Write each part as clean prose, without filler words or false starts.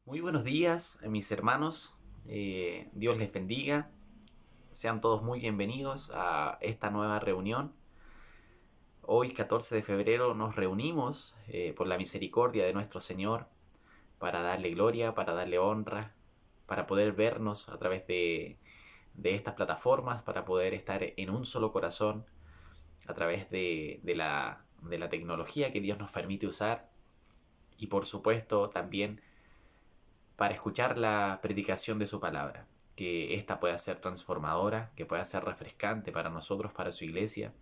Muy buenos días, mis hermanos. Dios les bendiga. Sean todos muy bienvenidos a esta nueva reunión. Hoy, 14 de febrero, nos reunimos por la misericordia de nuestro Señor para darle gloria, para darle honra, para poder vernos a través de estas plataformas, para poder estar en un solo corazón a través de la tecnología que Dios nos permite usar y por supuesto también para escuchar la predicación de su palabra, que ésta pueda ser transformadora, que pueda ser refrescante para nosotros, para su iglesia,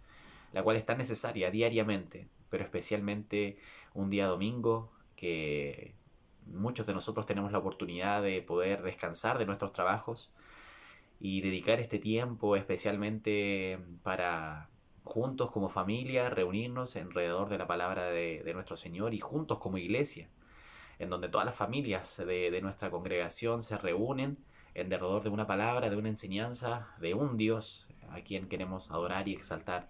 la cual es tan necesaria diariamente, pero especialmente un día domingo, que muchos de nosotros tenemos la oportunidad de poder descansar de nuestros trabajos y dedicar este tiempo especialmente para juntos como familia reunirnos alrededor de la palabra de nuestro Señor y juntos como iglesia en donde todas las familias de nuestra congregación se reúnen en derredor de una palabra, de una enseñanza, de un Dios a quien queremos adorar y exaltar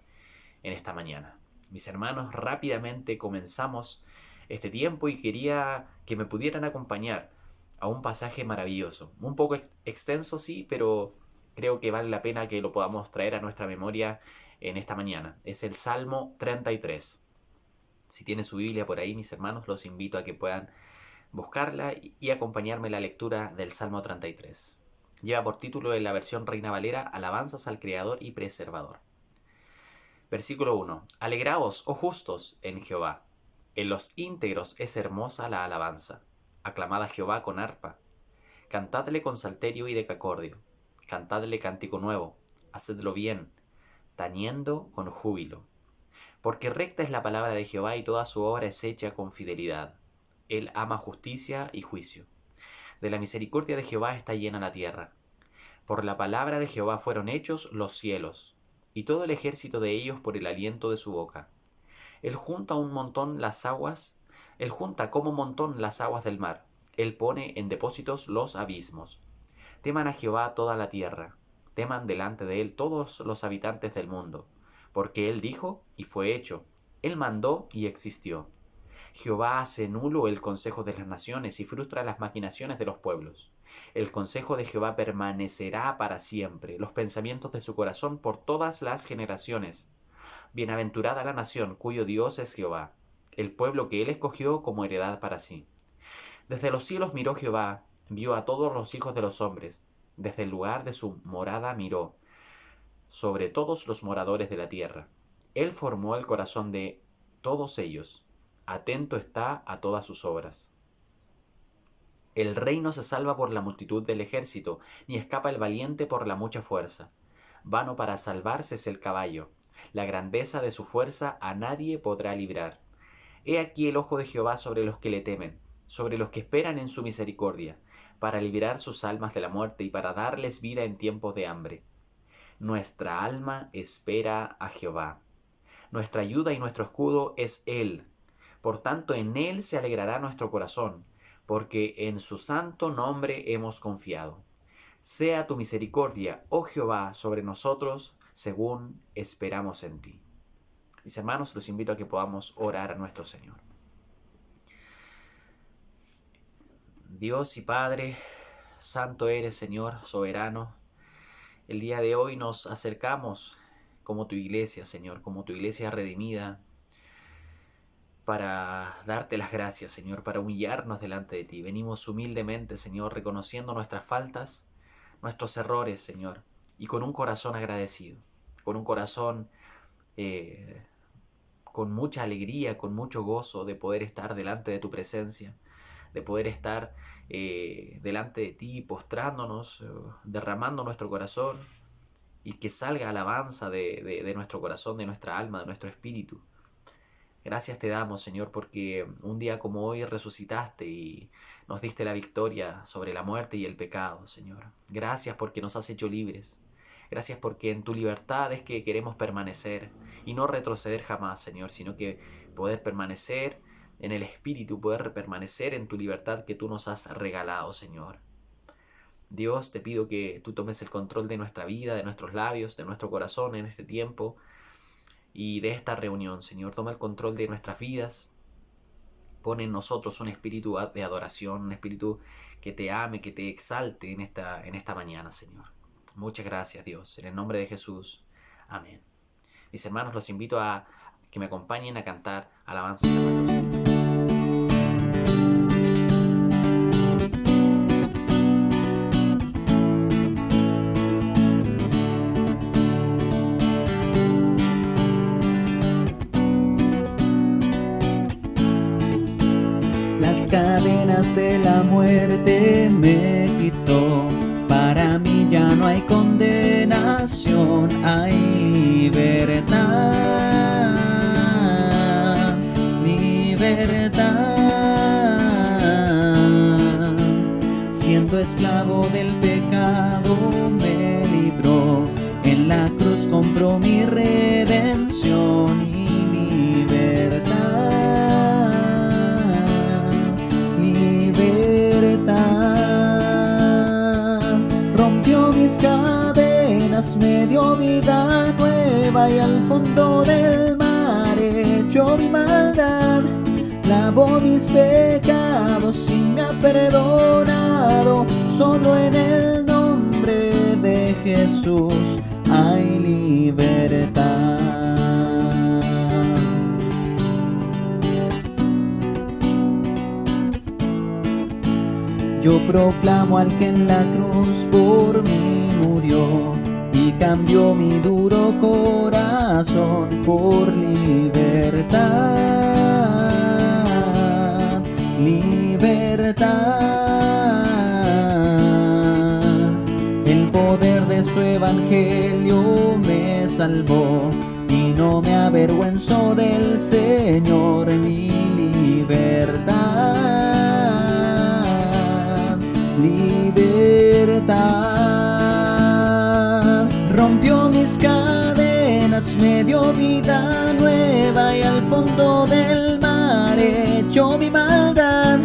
en esta mañana. Mis hermanos, rápidamente comenzamos este tiempo y quería que me pudieran acompañar a un pasaje maravilloso. Un poco extenso, sí, pero creo que vale la pena que lo podamos traer a nuestra memoria en esta mañana. Es el Salmo 33. Si tienen su Biblia por ahí, mis hermanos, los invito a que puedan buscarla y acompañarme en la lectura del Salmo 33. Lleva por título en la versión Reina Valera Alabanzas al Creador y Preservador. Versículo 1. Alegraos, oh justos, en Jehová. En los íntegros es hermosa la alabanza. Aclamad a Jehová con arpa. Cantadle con salterio y decacordio. Cantadle cántico nuevo. Hacedlo bien, tañendo con júbilo. Porque recta es la palabra de Jehová y toda su obra es hecha con fidelidad. Él ama justicia y juicio. De la misericordia de Jehová está llena la tierra. Por la palabra de Jehová fueron hechos los cielos, y todo el ejército de ellos por el aliento de su boca. Él junta un montón las aguas, él junta como montón las aguas del mar. Él pone en depósitos los abismos. Teman a Jehová toda la tierra. Teman delante de él todos los habitantes del mundo. Porque él dijo y fue hecho. Él mandó y existió. Jehová hace nulo el consejo de las naciones y frustra las maquinaciones de los pueblos. El consejo de Jehová permanecerá para siempre, los pensamientos de su corazón por todas las generaciones. Bienaventurada la nación cuyo Dios es Jehová, el pueblo que él escogió como heredad para sí. Desde los cielos miró Jehová, vio a todos los hijos de los hombres, desde el lugar de su morada miró, sobre todos los moradores de la tierra. Él formó el corazón de todos ellos, atento está a todas sus obras. El rey no se salva por la multitud del ejército, ni escapa el valiente por la mucha fuerza. Vano para salvarse es el caballo, la grandeza de su fuerza a nadie podrá librar. He aquí el ojo de Jehová sobre los que le temen, sobre los que esperan en su misericordia, para librar sus almas de la muerte y para darles vida en tiempos de hambre. Nuestra alma espera a Jehová. Nuestra ayuda y nuestro escudo es Él. Por tanto, en Él se alegrará nuestro corazón, porque en su santo nombre hemos confiado. Sea tu misericordia, oh Jehová, sobre nosotros, según esperamos en ti. Mis hermanos, los invito a que podamos orar a nuestro Señor. Dios y Padre, santo eres, Señor, soberano. El día de hoy nos acercamos como tu iglesia, Señor, como tu iglesia redimida, para darte las gracias, Señor, para humillarnos delante de ti. Venimos humildemente, Señor, reconociendo nuestras faltas, nuestros errores, Señor, y con un corazón agradecido, con un corazón con mucha alegría, con mucho gozo de poder estar delante de tu presencia, de poder estar delante de ti, postrándonos, derramando nuestro corazón y que salga alabanza de nuestro corazón, de nuestra alma, de nuestro espíritu. Gracias te damos, Señor, porque un día como hoy resucitaste y nos diste la victoria sobre la muerte y el pecado, Señor. Gracias porque nos has hecho libres. Gracias porque en tu libertad es que queremos permanecer y no retroceder jamás, Señor, sino que poder permanecer en el Espíritu, poder permanecer en tu libertad que tú nos has regalado, Señor. Dios, te pido que tú tomes el control de nuestra vida, de nuestros labios, de nuestro corazón en este tiempo y de esta reunión, Señor. Toma el control de nuestras vidas Pone en nosotros un espíritu de adoración, un espíritu que te ame, que te exalte en esta mañana, Señor. Muchas gracias, Dios. En el nombre de Jesús. Amén. Mis hermanos, los invito a que me acompañen a cantar alabanzas a nuestro Señor. Las cadenas de la muerte me quitó. Para mí ya no hay condenación, hay libertad, libertad. Siendo esclavo del pecado me libró, en la cruz compró mi redención y libertad. Rompió mis cadenas, me dio vida nueva y al fondo del mar echó mi maldad. Lavó mis pecados y me ha perdonado. Solo en el nombre de Jesús hay libertad. Yo proclamo al que en la cruz por mí murió y cambió mi duro corazón por libertad, libertad. El poder de su evangelio me salvó y no me avergüenzo del Señor, mi libertad. Libertad. Rompió mis cadenas, me dio vida nueva y al fondo del mar echó mi maldad.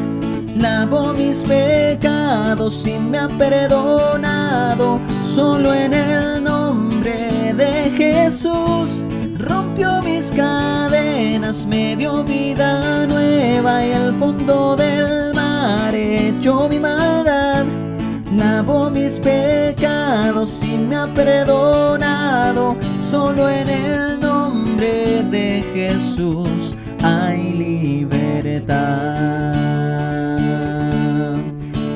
Lavó mis pecados y me ha perdonado. Solo en el nombre de Jesús rompió mis cadenas, me dio vida nueva y al fondo del mar echó mi maldad. Lavó mis pecados y me ha perdonado. Solo en el nombre de Jesús hay libertad.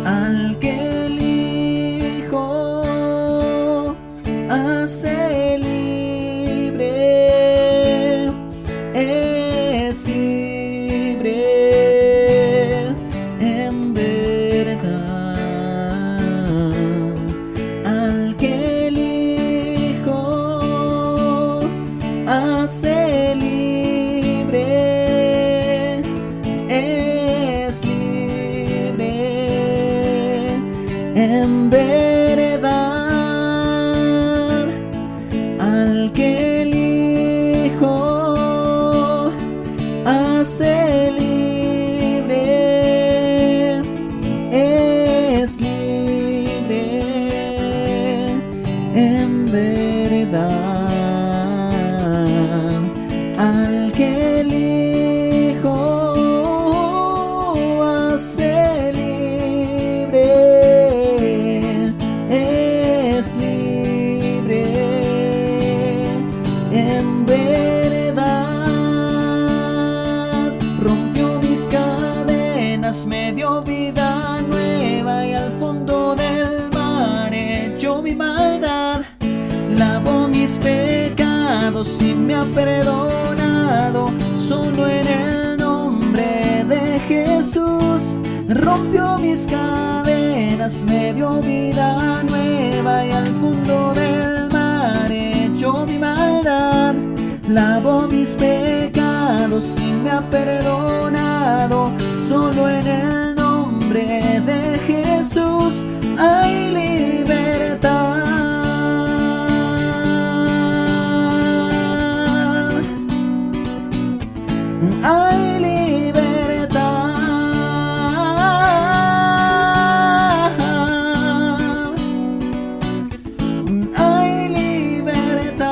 Al que el Hijo hace libre, es libre en verdad. Al que el Hijo hace libre, es libre en verdad. Al que el Hijo hace libre, es libre en verdad. Al que el Hijo hace libre, es libre en verdad. Rompió mis cadenas, me dio vida nueva y al fondo del mar echó mi maldad. Lavó mis pecados y me ha perdonado. Solo en el nombre de Jesús rompió mis cadenas, me dio vida nueva y al fondo del mar echó mi maldad. Lavó mis pecados y me ha perdonado. Solo en el nombre de Jesús hay libertad. Hay libertad. Hay libertad.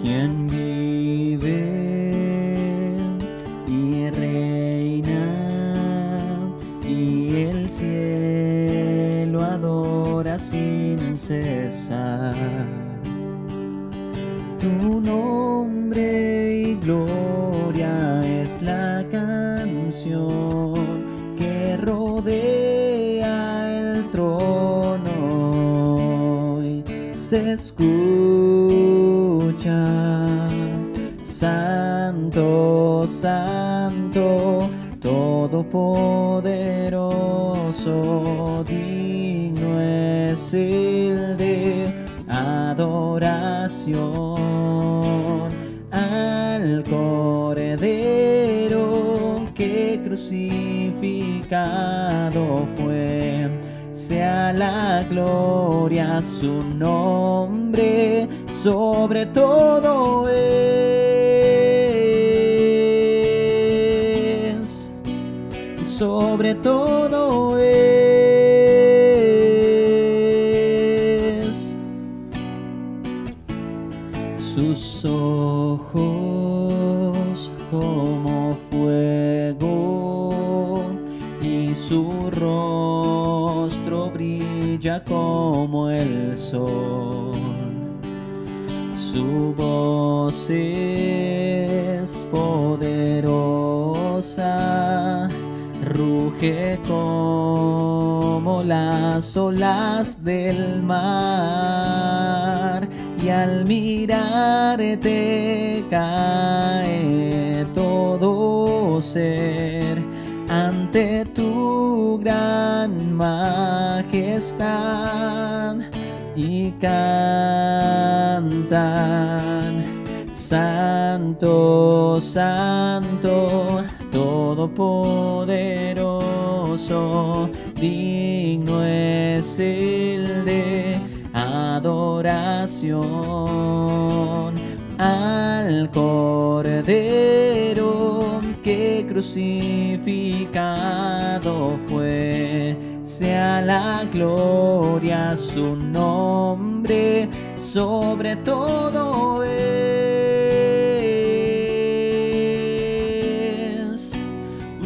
quien vive y reina, y el cielo adora sin cesar. Tu nombre y gloria es la canción que rodea el trono y se escucha. Santo, santo, todopoderoso, digno es el de adoración al Cordero que crucificado fue. Sea la gloria su nombre, sobre todo es, sobre todo es. Sus ojos como fuego y su rostro brilla como el sol. Su voz es poderosa, ruge como las olas del mar, y al mirarte cae todo ser ante tu gran majestad, y cantan: Santo, Santo, Todopoderoso, digno es el de adoración al Cordero que crucificado fue. Sea la gloria su nombre, sobre todo es,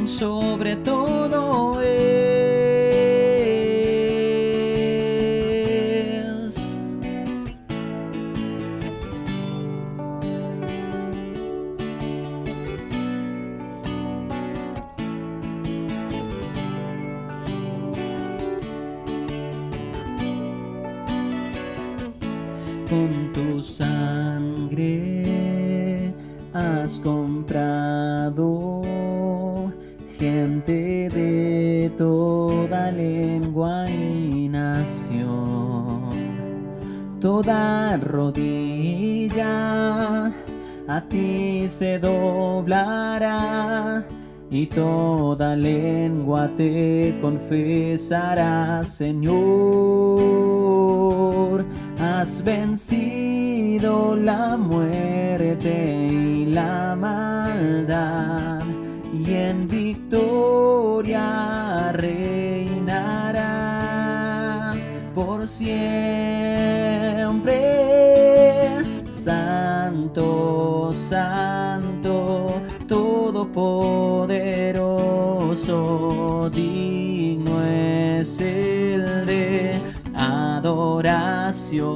sobre todo es. Con tu sangre has comprado gente de toda lengua y nación. Toda rodilla a ti se doblará y toda lengua te confesará: Señor, has vencido la muerte y la maldad, y en victoria reinarás por siempre. Santo, Santo, Todopoderoso, digno es el de adoración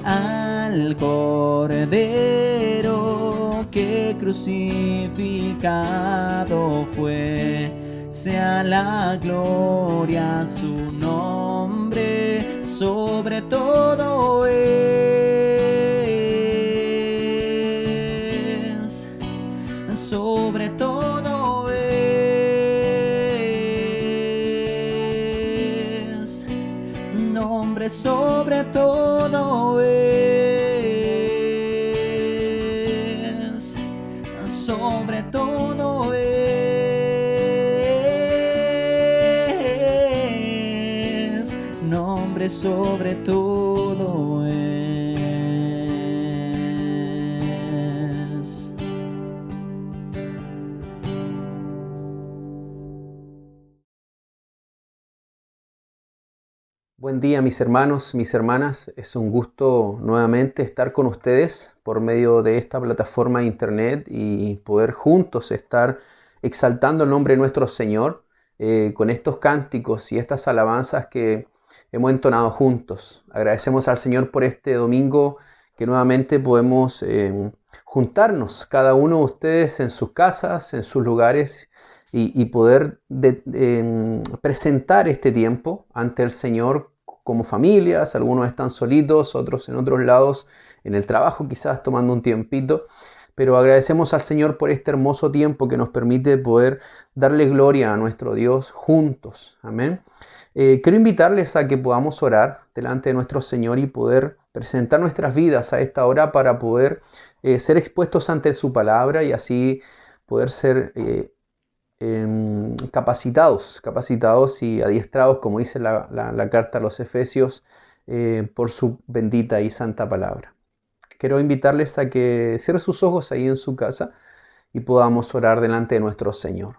al Cordero que crucificado fue. Sea la gloria su nombre, sobre todo es, sobre todo es, nombre sobre todo es, sobre todo es, nombre sobre todo es. Buen día, mis hermanos, mis hermanas. Es un gusto nuevamente estar con ustedes por medio de esta plataforma de internet y poder juntos estar exaltando el nombre de nuestro Señor con estos cánticos y estas alabanzas que hemos entonado juntos. Agradecemos al Señor por este domingo que nuevamente podemos juntarnos, cada uno de ustedes en sus casas, en sus lugares, y poder presentar este tiempo ante el Señor como familias. Algunos están solitos, otros en otros lados, en el trabajo quizás tomando un tiempito, pero agradecemos al Señor por este hermoso tiempo que nos permite poder darle gloria a nuestro Dios juntos. Amén. Quiero invitarles a que podamos orar delante de nuestro Señor y poder presentar nuestras vidas a esta hora para poder ser expuestos ante su palabra y así poder ser capacitados y adiestrados, como dice la carta a los Efesios, por su bendita y santa palabra. Quiero invitarles a que cierren sus ojos ahí en su casa y podamos orar delante de nuestro Señor.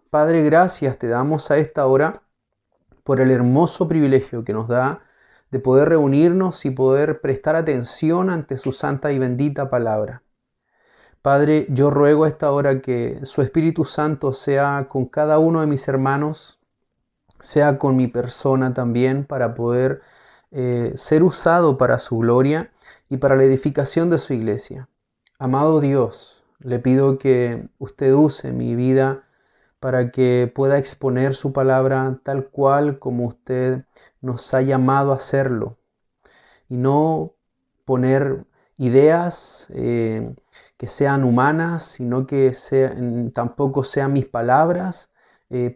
Padre, gracias te damos a esta hora por el hermoso privilegio que nos da de poder reunirnos y poder prestar atención ante su santa y bendita palabra. Padre, yo ruego a esta hora que su Espíritu Santo sea con cada uno de mis hermanos, sea con mi persona también, para poder ser usado para su gloria y para la edificación de su iglesia. Amado Dios, le pido que usted use mi vida para que pueda exponer su palabra tal cual como usted nos ha llamado a hacerlo, y no poner ideas que sean humanas, sino que tampoco sean mis palabras,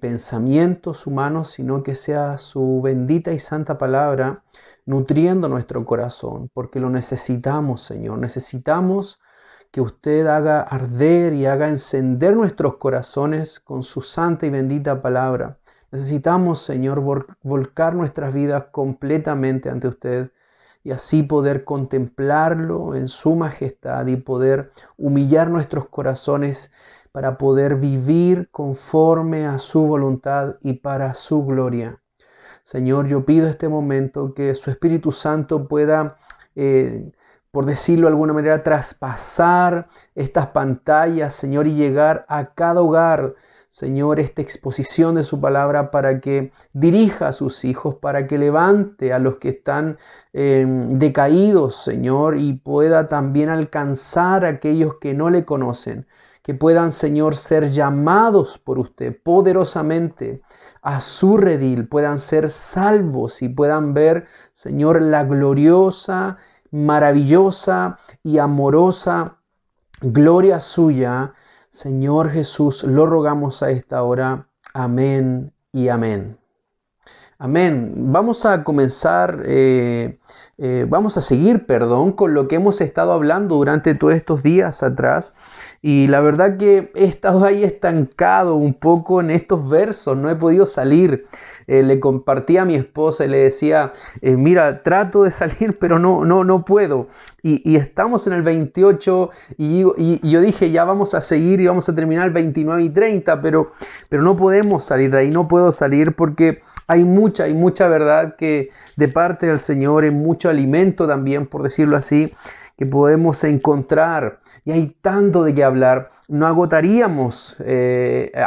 pensamientos humanos, sino que sea su bendita y santa palabra nutriendo nuestro corazón, porque lo necesitamos, Señor. Necesitamos que usted haga arder y haga encender nuestros corazones con su santa y bendita palabra. Necesitamos, Señor, volcar nuestras vidas completamente ante usted y así poder contemplarlo en su majestad y poder humillar nuestros corazones para poder vivir conforme a su voluntad y para su gloria. Señor, yo pido este momento que su Espíritu Santo pueda, por decirlo de alguna manera, traspasar estas pantallas, Señor, y llegar a cada hogar, Señor, esta exposición de su palabra para que dirija a sus hijos, para que levante a los que están decaídos, Señor, y pueda también alcanzar a aquellos que no le conocen, que puedan, Señor, ser llamados por usted poderosamente a su redil, puedan ser salvos y puedan ver, Señor, la gloriosa, maravillosa y amorosa gloria suya. Señor Jesús, lo rogamos a esta hora. Amén y amén. Amén. Vamos a comenzar, vamos a seguir, con lo que hemos estado hablando durante todos estos días atrás. Y la verdad que he estado ahí estancado un poco en estos versos, no he podido salir. Le compartí a mi esposa y le decía, mira, trato de salir, pero no puedo. Y estamos en el 28 y yo dije, ya vamos a seguir y vamos a terminar el 29 y 30, pero no podemos salir de ahí, no puedo salir porque hay mucha verdad que de parte del Señor, en mucho alimento también, por decirlo así, que podemos encontrar, y hay tanto de qué hablar. No agotaríamos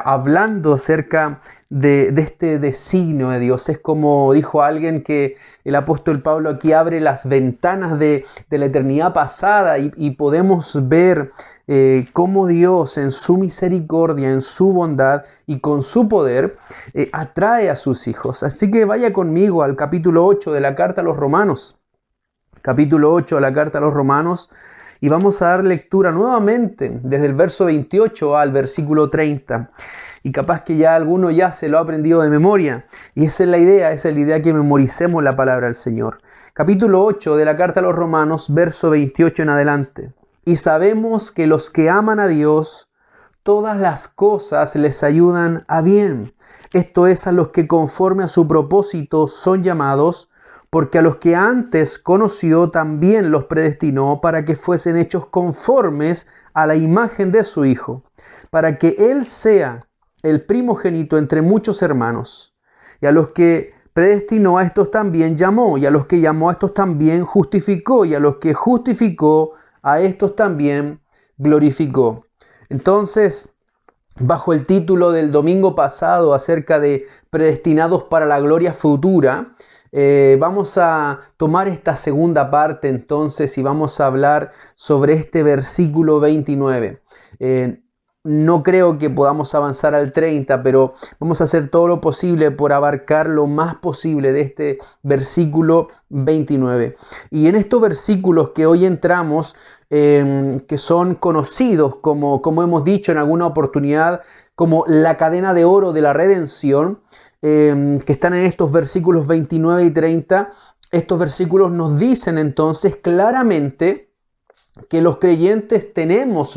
hablando acerca de este designio de Dios. Es como dijo alguien que el apóstol Pablo aquí abre las ventanas de la eternidad pasada y podemos ver cómo Dios en su misericordia, en su bondad y con su poder atrae a sus hijos. Así que vaya conmigo al capítulo 8 de la carta a los Romanos. Capítulo 8 de la carta a los Romanos, y vamos a dar lectura nuevamente desde el verso 28 al versículo 30. Y capaz que ya alguno ya se lo ha aprendido de memoria. Y esa es la idea que memoricemos la palabra del Señor. Capítulo 8 de la carta a los Romanos, verso 28 en adelante. Y sabemos que los que aman a Dios, todas las cosas les ayudan a bien. Esto es, a los que conforme a su propósito son llamados, porque a los que antes conoció también los predestinó para que fuesen hechos conformes a la imagen de su Hijo, para que Él sea el primogénito entre muchos hermanos. Y a los que predestinó, a estos también llamó, y a los que llamó, a estos también justificó, y a los que justificó, a estos también glorificó. Entonces, bajo el título del domingo pasado acerca de predestinados para la gloria futura, vamos a tomar esta segunda parte entonces y vamos a hablar sobre este versículo 29. No creo que podamos avanzar al 30, pero vamos a hacer todo lo posible por abarcar lo más posible de este versículo 29. Y en estos versículos que hoy entramos, que son conocidos como hemos dicho en alguna oportunidad, como la cadena de oro de la redención, que están en estos versículos 29 y 30, estos versículos nos dicen entonces claramente que los creyentes tenemos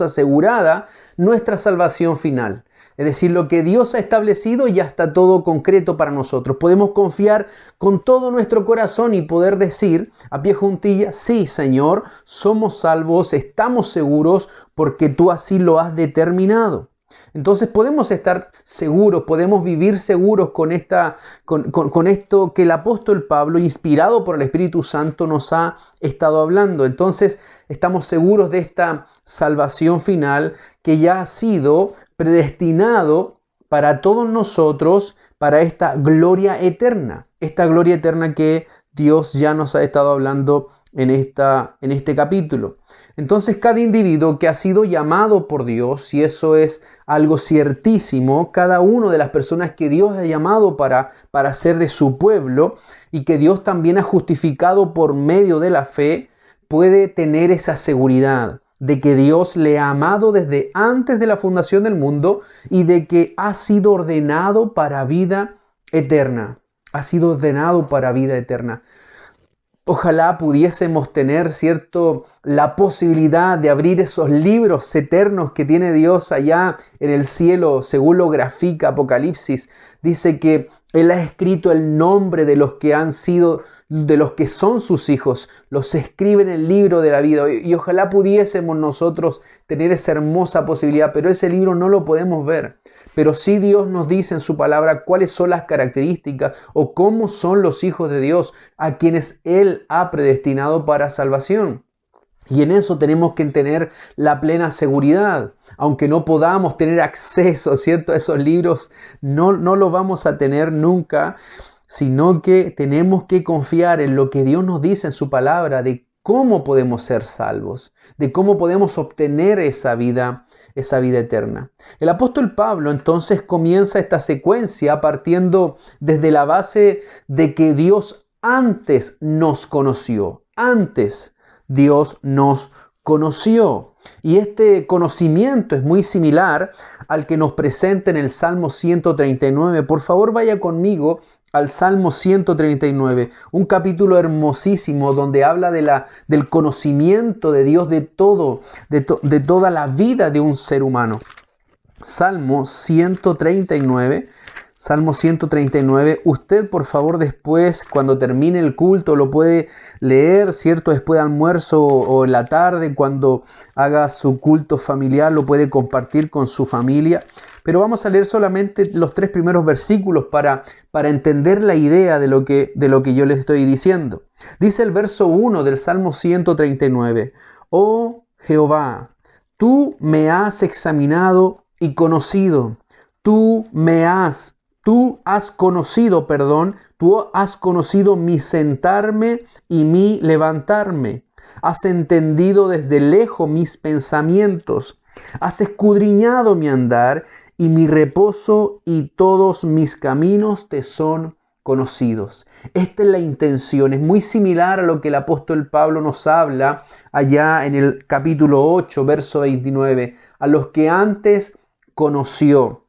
asegurada nuestra salvación final. Es decir, lo que Dios ha establecido ya está todo concreto para nosotros. Podemos confiar con todo nuestro corazón y poder decir a pie juntilla: sí, Señor, somos salvos, estamos seguros porque tú así lo has determinado. Entonces podemos estar seguros, podemos vivir seguros con esto que el apóstol Pablo, inspirado por el Espíritu Santo, nos ha estado hablando. Entonces estamos seguros de esta salvación final que ya ha sido predestinado para todos nosotros, para esta gloria eterna que Dios ya nos ha estado hablando en este capítulo. Entonces, cada individuo que ha sido llamado por Dios, y eso es algo ciertísimo, cada una de las personas que Dios ha llamado para ser de su pueblo y que Dios también ha justificado por medio de la fe, puede tener esa seguridad de que Dios le ha amado desde antes de la fundación del mundo y de que ha sido ordenado para vida eterna. Ha sido ordenado para vida eterna. Ojalá pudiésemos tener, la posibilidad de abrir esos libros eternos que tiene Dios allá en el cielo, según lo grafica Apocalipsis. Dice que Él ha escrito el nombre de los que son sus hijos, los escribe en el libro de la vida. Y ojalá pudiésemos nosotros tener esa hermosa posibilidad, pero ese libro no lo podemos ver. Pero sí Dios nos dice en su palabra cuáles son las características o cómo son los hijos de Dios a quienes Él ha predestinado para salvación. Y en eso tenemos que tener la plena seguridad. Aunque no podamos tener acceso, a esos libros, no lo vamos a tener nunca, sino que tenemos que confiar en lo que Dios nos dice en su palabra de cómo podemos ser salvos, de cómo podemos obtener esa vida eterna. El apóstol Pablo entonces comienza esta secuencia partiendo desde la base de que Dios antes nos conoció. Antes Dios nos conoció. Y este conocimiento es muy similar al que nos presenta en el Salmo 139. Por favor, vaya conmigo al Salmo 139, un capítulo hermosísimo donde habla del conocimiento de Dios de toda la vida de un ser humano. Salmo 139. Usted, por favor, después, cuando termine el culto, lo puede leer, después de almuerzo o en la tarde, cuando haga su culto familiar, lo puede compartir con su familia. Pero vamos a leer solamente los 3 primeros versículos para entender la idea de lo que yo les estoy diciendo. Dice el verso 1 del Salmo 139. Oh Jehová, tú me has examinado y conocido. Tú has conocido mi sentarme y mi levantarme. Has entendido desde lejos mis pensamientos. Has escudriñado mi andar y mi reposo, y todos mis caminos te son conocidos. Esta es la intención. Es muy similar a lo que el apóstol Pablo nos habla allá en el capítulo 8, verso 29. A los que antes conoció.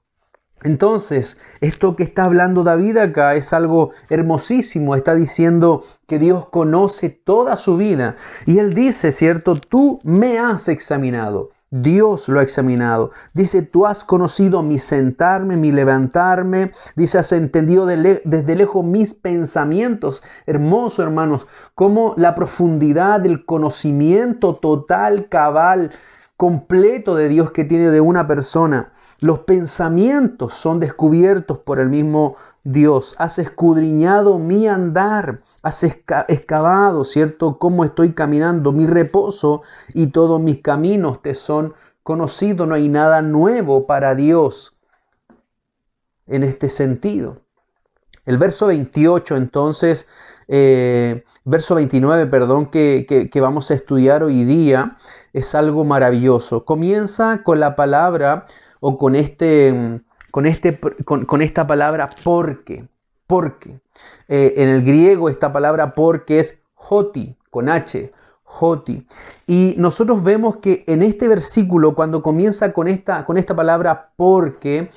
Entonces, esto que está hablando David acá es algo hermosísimo. Está diciendo que Dios conoce toda su vida. Y él dice, tú me has examinado. Dios lo ha examinado. Dice, tú has conocido mi sentarme, mi levantarme. Dice, has entendido desde lejos mis pensamientos. Hermoso, hermanos, como la profundidad del conocimiento total, cabal, completo de Dios que tiene de una persona. Los pensamientos son descubiertos por el mismo Dios. Has escudriñado mi andar, has excavado, ¿cierto?, cómo estoy caminando, mi reposo y todos mis caminos te son conocidos. No hay nada nuevo para Dios en este sentido. El verso 28, entonces, verso 29, perdón, que vamos a estudiar hoy día, es algo maravilloso. Comienza con la palabra o con esta palabra porque. Porque. En el griego esta palabra porque es hoti, con H, hoti. Y nosotros vemos que en este versículo, cuando comienza con esta palabra porque,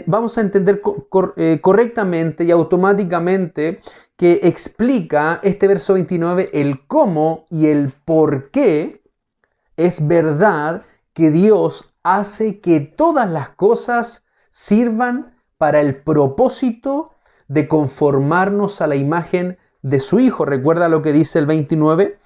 vamos a entender correctamente y automáticamente que explica este verso 29 el cómo y el por qué es verdad que Dios hace que todas las cosas sirvan para el propósito de conformarnos a la imagen de su Hijo. ¿Recuerda lo que dice el 29?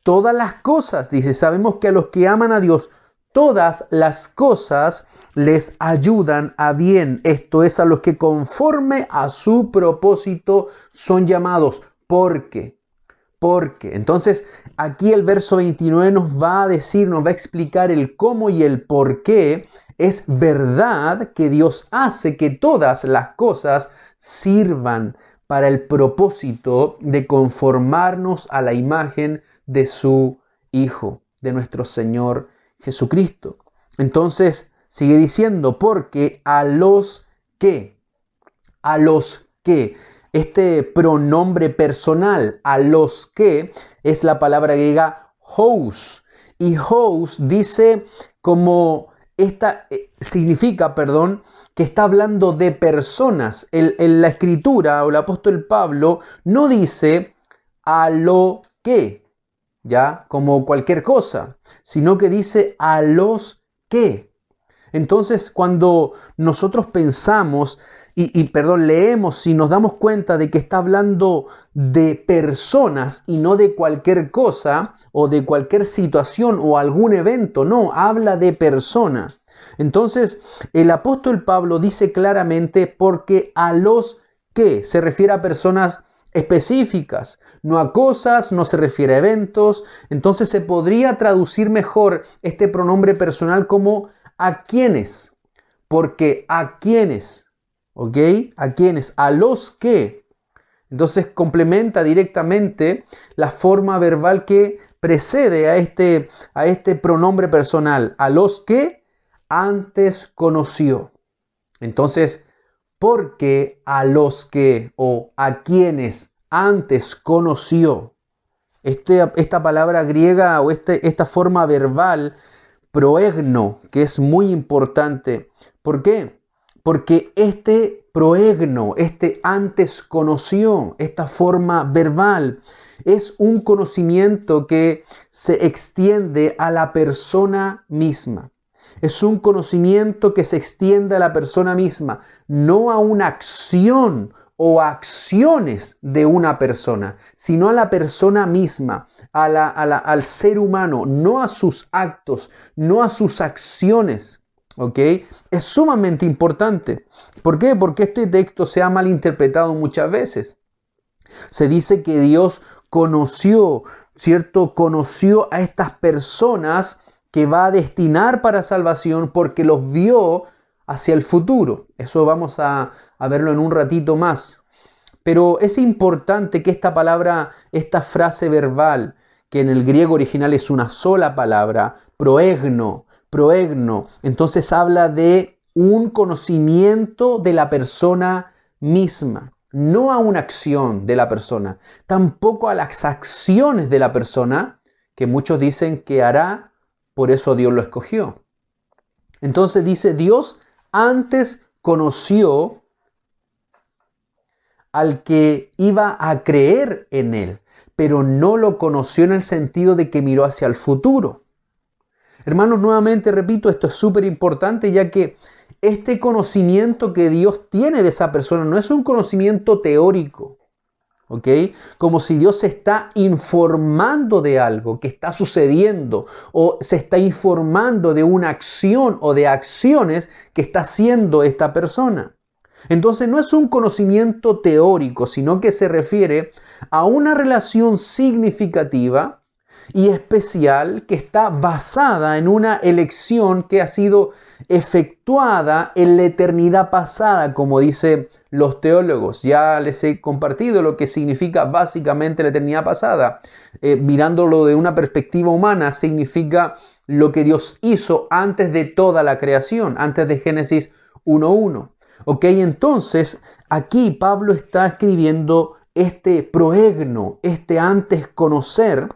Todas las cosas, dice, sabemos que a los que aman a Dios, todas las cosas les ayudan a bien. Esto es, a los que conforme a su propósito son llamados. Porque. Entonces, aquí el verso 29 nos va a decir, nos va a explicar el cómo y el por qué es verdad que Dios hace que todas las cosas sirvan para el propósito de conformarnos a la imagen de su Hijo, de nuestro Señor Jesucristo. Entonces, sigue diciendo, porque a los que, este pronombre personal, a los que, es la palabra griega hous. Y hous dice como significa, que está hablando de personas. En la escritura, o el apóstol Pablo, no dice a lo que, ya, como cualquier cosa, sino que dice a los que. Entonces, cuando nosotros pensamos leemos y nos damos cuenta de que está hablando de personas y no de cualquier cosa o de cualquier situación o algún evento, no, habla de personas. Entonces, el apóstol Pablo dice claramente porque a los que se refiere a personas específicas, no a cosas, no se refiere a eventos. Entonces se podría traducir mejor este pronombre personal como a quienes, porque a quienes. ¿Ok? ¿A quiénes? A los que. Entonces complementa directamente la forma verbal que precede a este pronombre personal. A los que antes conoció. Entonces, porque a los que o a quienes antes conoció. Esta palabra griega o esta forma verbal, proegno, que es muy importante. ¿Por qué? Porque este proegno, antes conoció, esta forma verbal, es un conocimiento que se extiende a la persona misma. Es un conocimiento que se extiende a la persona misma, no a una acción o acciones de una persona, sino a la persona misma, al ser humano, no a sus actos, no a sus acciones. ¿Ok? Es sumamente importante. ¿Por qué? Porque este texto se ha malinterpretado muchas veces. Se dice que Dios conoció, ¿cierto? Conoció a estas personas que va a destinar para salvación porque los vio hacia el futuro. Eso vamos a verlo en un ratito más. Pero es importante que esta palabra, esta frase verbal, que en el griego original es una sola palabra, proegno, entonces habla de un conocimiento de la persona misma, no a una acción de la persona, tampoco a las acciones de la persona, que muchos dicen que hará, por eso Dios lo escogió. Entonces dice, Dios antes conoció al que iba a creer en él, pero no lo conoció en el sentido de que miró hacia el futuro. Hermanos, nuevamente repito, esto es súper importante, ya que este conocimiento que Dios tiene de esa persona no es un conocimiento teórico, ¿ok? Como si Dios se está informando de algo que está sucediendo o se está informando de una acción o de acciones que está haciendo esta persona. Entonces no es un conocimiento teórico, sino que se refiere a una relación significativa y especial que está basada en una elección que ha sido efectuada en la eternidad pasada, como dicen los teólogos. Ya les he compartido lo que significa básicamente la eternidad pasada. Mirándolo de una perspectiva humana, significa lo que Dios hizo antes de toda la creación, antes de Génesis 1:1. Ok, entonces aquí Pablo está escribiendo este proegno, este antes conocer,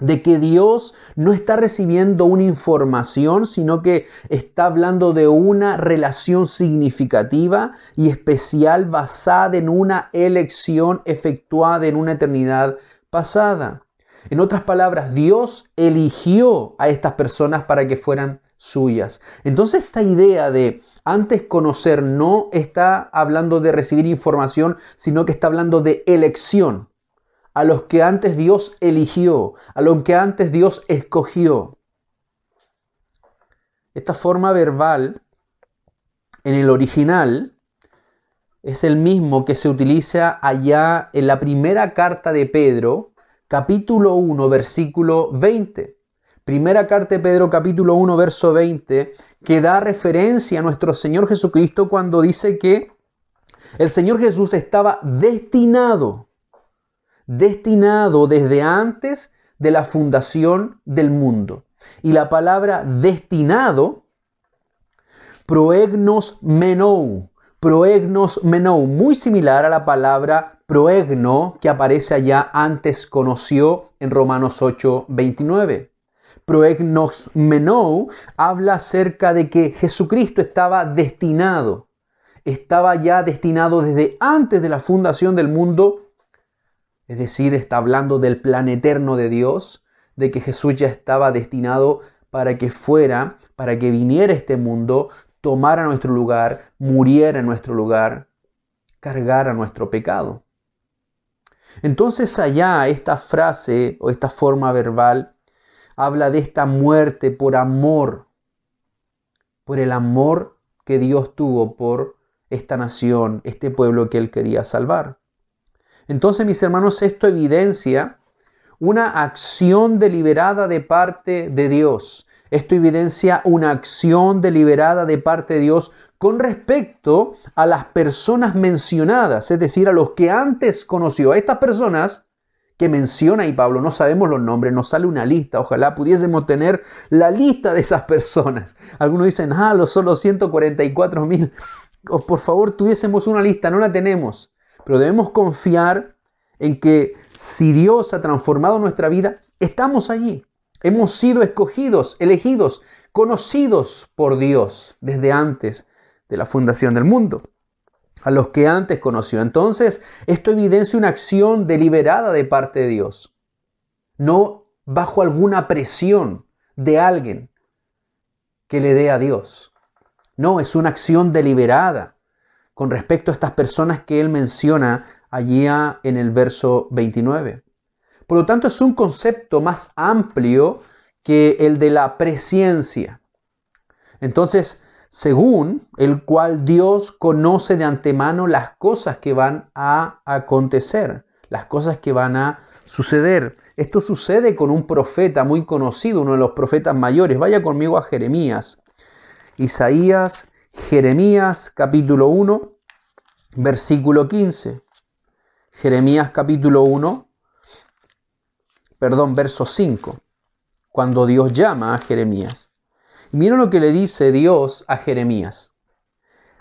de que Dios no está recibiendo una información, sino que está hablando de una relación significativa y especial basada en una elección efectuada en una eternidad pasada. En otras palabras, Dios eligió a estas personas para que fueran suyas. Entonces esta idea de antes conocer no está hablando de recibir información, sino que está hablando de elección. A los que antes Dios eligió, a los que antes Dios escogió. Esta forma verbal en el original es el mismo que se utiliza allá en la primera carta de Pedro, capítulo 1, versículo 20. Primera carta de Pedro, capítulo 1, verso 20, que da referencia a nuestro Señor Jesucristo cuando dice que el Señor Jesús estaba destinado desde antes de la fundación del mundo. Y la palabra destinado, proegnos menou, muy similar a la palabra proegno que aparece allá antes conoció en Romanos 8:29. Proegnos menou habla acerca de que Jesucristo estaba ya destinado desde antes de la fundación del mundo. Es decir, está hablando del plan eterno de Dios, de que Jesús ya estaba destinado para que viniera a este mundo, tomara nuestro lugar, muriera en nuestro lugar, cargara nuestro pecado. Entonces allá esta frase o esta forma verbal habla de esta muerte por amor, por el amor que Dios tuvo por esta nación, este pueblo que Él quería salvar. Entonces, mis hermanos, esto evidencia una acción deliberada de parte de Dios. Esto evidencia una acción deliberada de parte de Dios con respecto a las personas mencionadas, es decir, a los que antes conoció. A estas personas que menciona y Pablo, no sabemos los nombres, nos sale una lista. Ojalá pudiésemos tener la lista de esas personas. Algunos dicen, son los 144,000. Por favor, tuviésemos una lista, no la tenemos. Pero debemos confiar en que si Dios ha transformado nuestra vida, estamos allí. Hemos sido escogidos, elegidos, conocidos por Dios desde antes de la fundación del mundo. A los que antes conoció. Entonces, esto evidencia una acción deliberada de parte de Dios. No bajo alguna presión de alguien que le dé a Dios. No, es una acción deliberada con respecto a estas personas que él menciona allí en el verso 29. Por lo tanto, es un concepto más amplio que el de la presciencia. Entonces, según el cual Dios conoce de antemano las cosas que van a acontecer, las cosas que van a suceder. Esto sucede con un profeta muy conocido, uno de los profetas mayores. Vaya conmigo a Jeremías. Jeremías capítulo 1, versículo 15. Jeremías capítulo 1, verso 5. Cuando Dios llama a Jeremías. Mira lo que le dice Dios a Jeremías.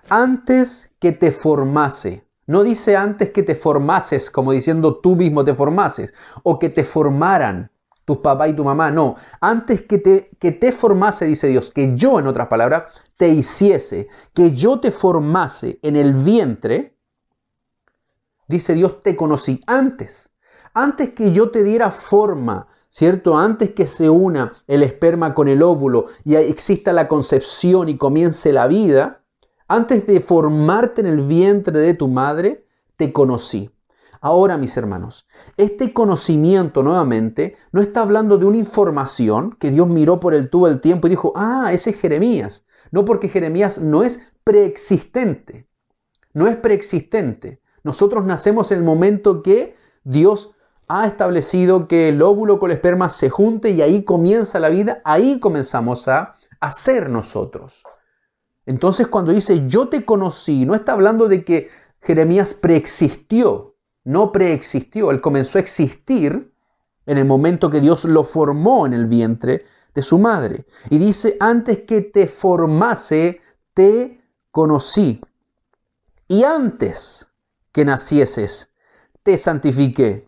Antes que te formase. No dice antes que te formases, como diciendo tú mismo te formases. O que te formaran tus papá y tu mamá. No, antes que te formase, dice Dios, que yo, en otras palabras, te hiciese, que yo te formase en el vientre, dice Dios, te conocí antes que yo te diera forma, ¿cierto? Antes que se una el esperma con el óvulo y exista la concepción y comience la vida, antes de formarte en el vientre de tu madre, te conocí. Ahora, mis hermanos, este conocimiento nuevamente no está hablando de una información que Dios miró por el tubo del tiempo y dijo, ese es Jeremías. No, porque Jeremías no es preexistente. No es preexistente. Nosotros nacemos en el momento que Dios ha establecido que el óvulo con el esperma se junte y ahí comienza la vida, ahí comenzamos a ser nosotros. Entonces cuando dice yo te conocí, no está hablando de que Jeremías preexistió. No preexistió, él comenzó a existir en el momento que Dios lo formó en el vientre de su madre. Y dice, antes que te formase, te conocí. Y antes que nacieses, te santifiqué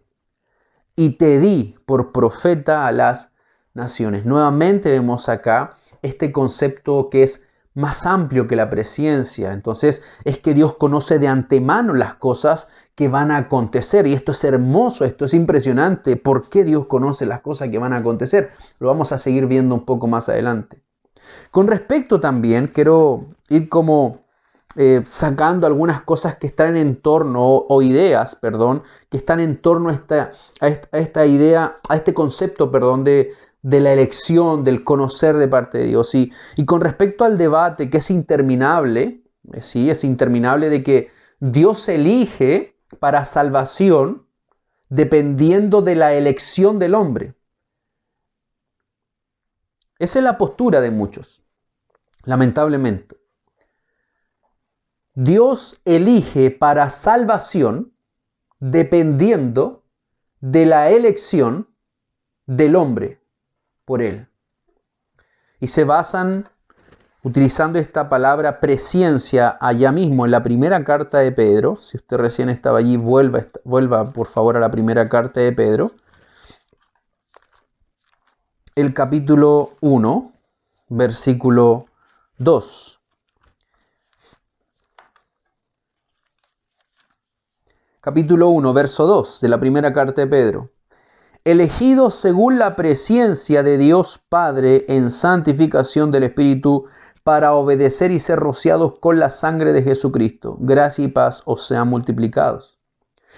y te di por profeta a las naciones. Nuevamente vemos acá este concepto que es más amplio que la presciencia. Entonces es que Dios conoce de antemano las cosas que van a acontecer. Y esto es hermoso, esto es impresionante. ¿Por qué Dios conoce las cosas que van a acontecer? Lo vamos a seguir viendo un poco más adelante. Con respecto también, quiero ir como sacando algunas cosas que están en torno, o ideas, que están en torno a esta idea, a este concepto, de la elección, del conocer de parte de Dios. Y con respecto al debate que es interminable, es interminable de que Dios elige para salvación dependiendo de la elección del hombre. Esa es la postura de muchos, lamentablemente. Dios elige para salvación dependiendo de la elección del hombre por él. Y se basan utilizando esta palabra presciencia allá mismo en la primera carta de Pedro. Si usted recién estaba allí, vuelva por favor a la primera carta de Pedro. El capítulo 1, versículo 2. Capítulo 1, verso 2 de la primera carta de Pedro. Elegidos según la presciencia de Dios Padre en santificación del Espíritu para obedecer y ser rociados con la sangre de Jesucristo. Gracia y paz os sean multiplicados.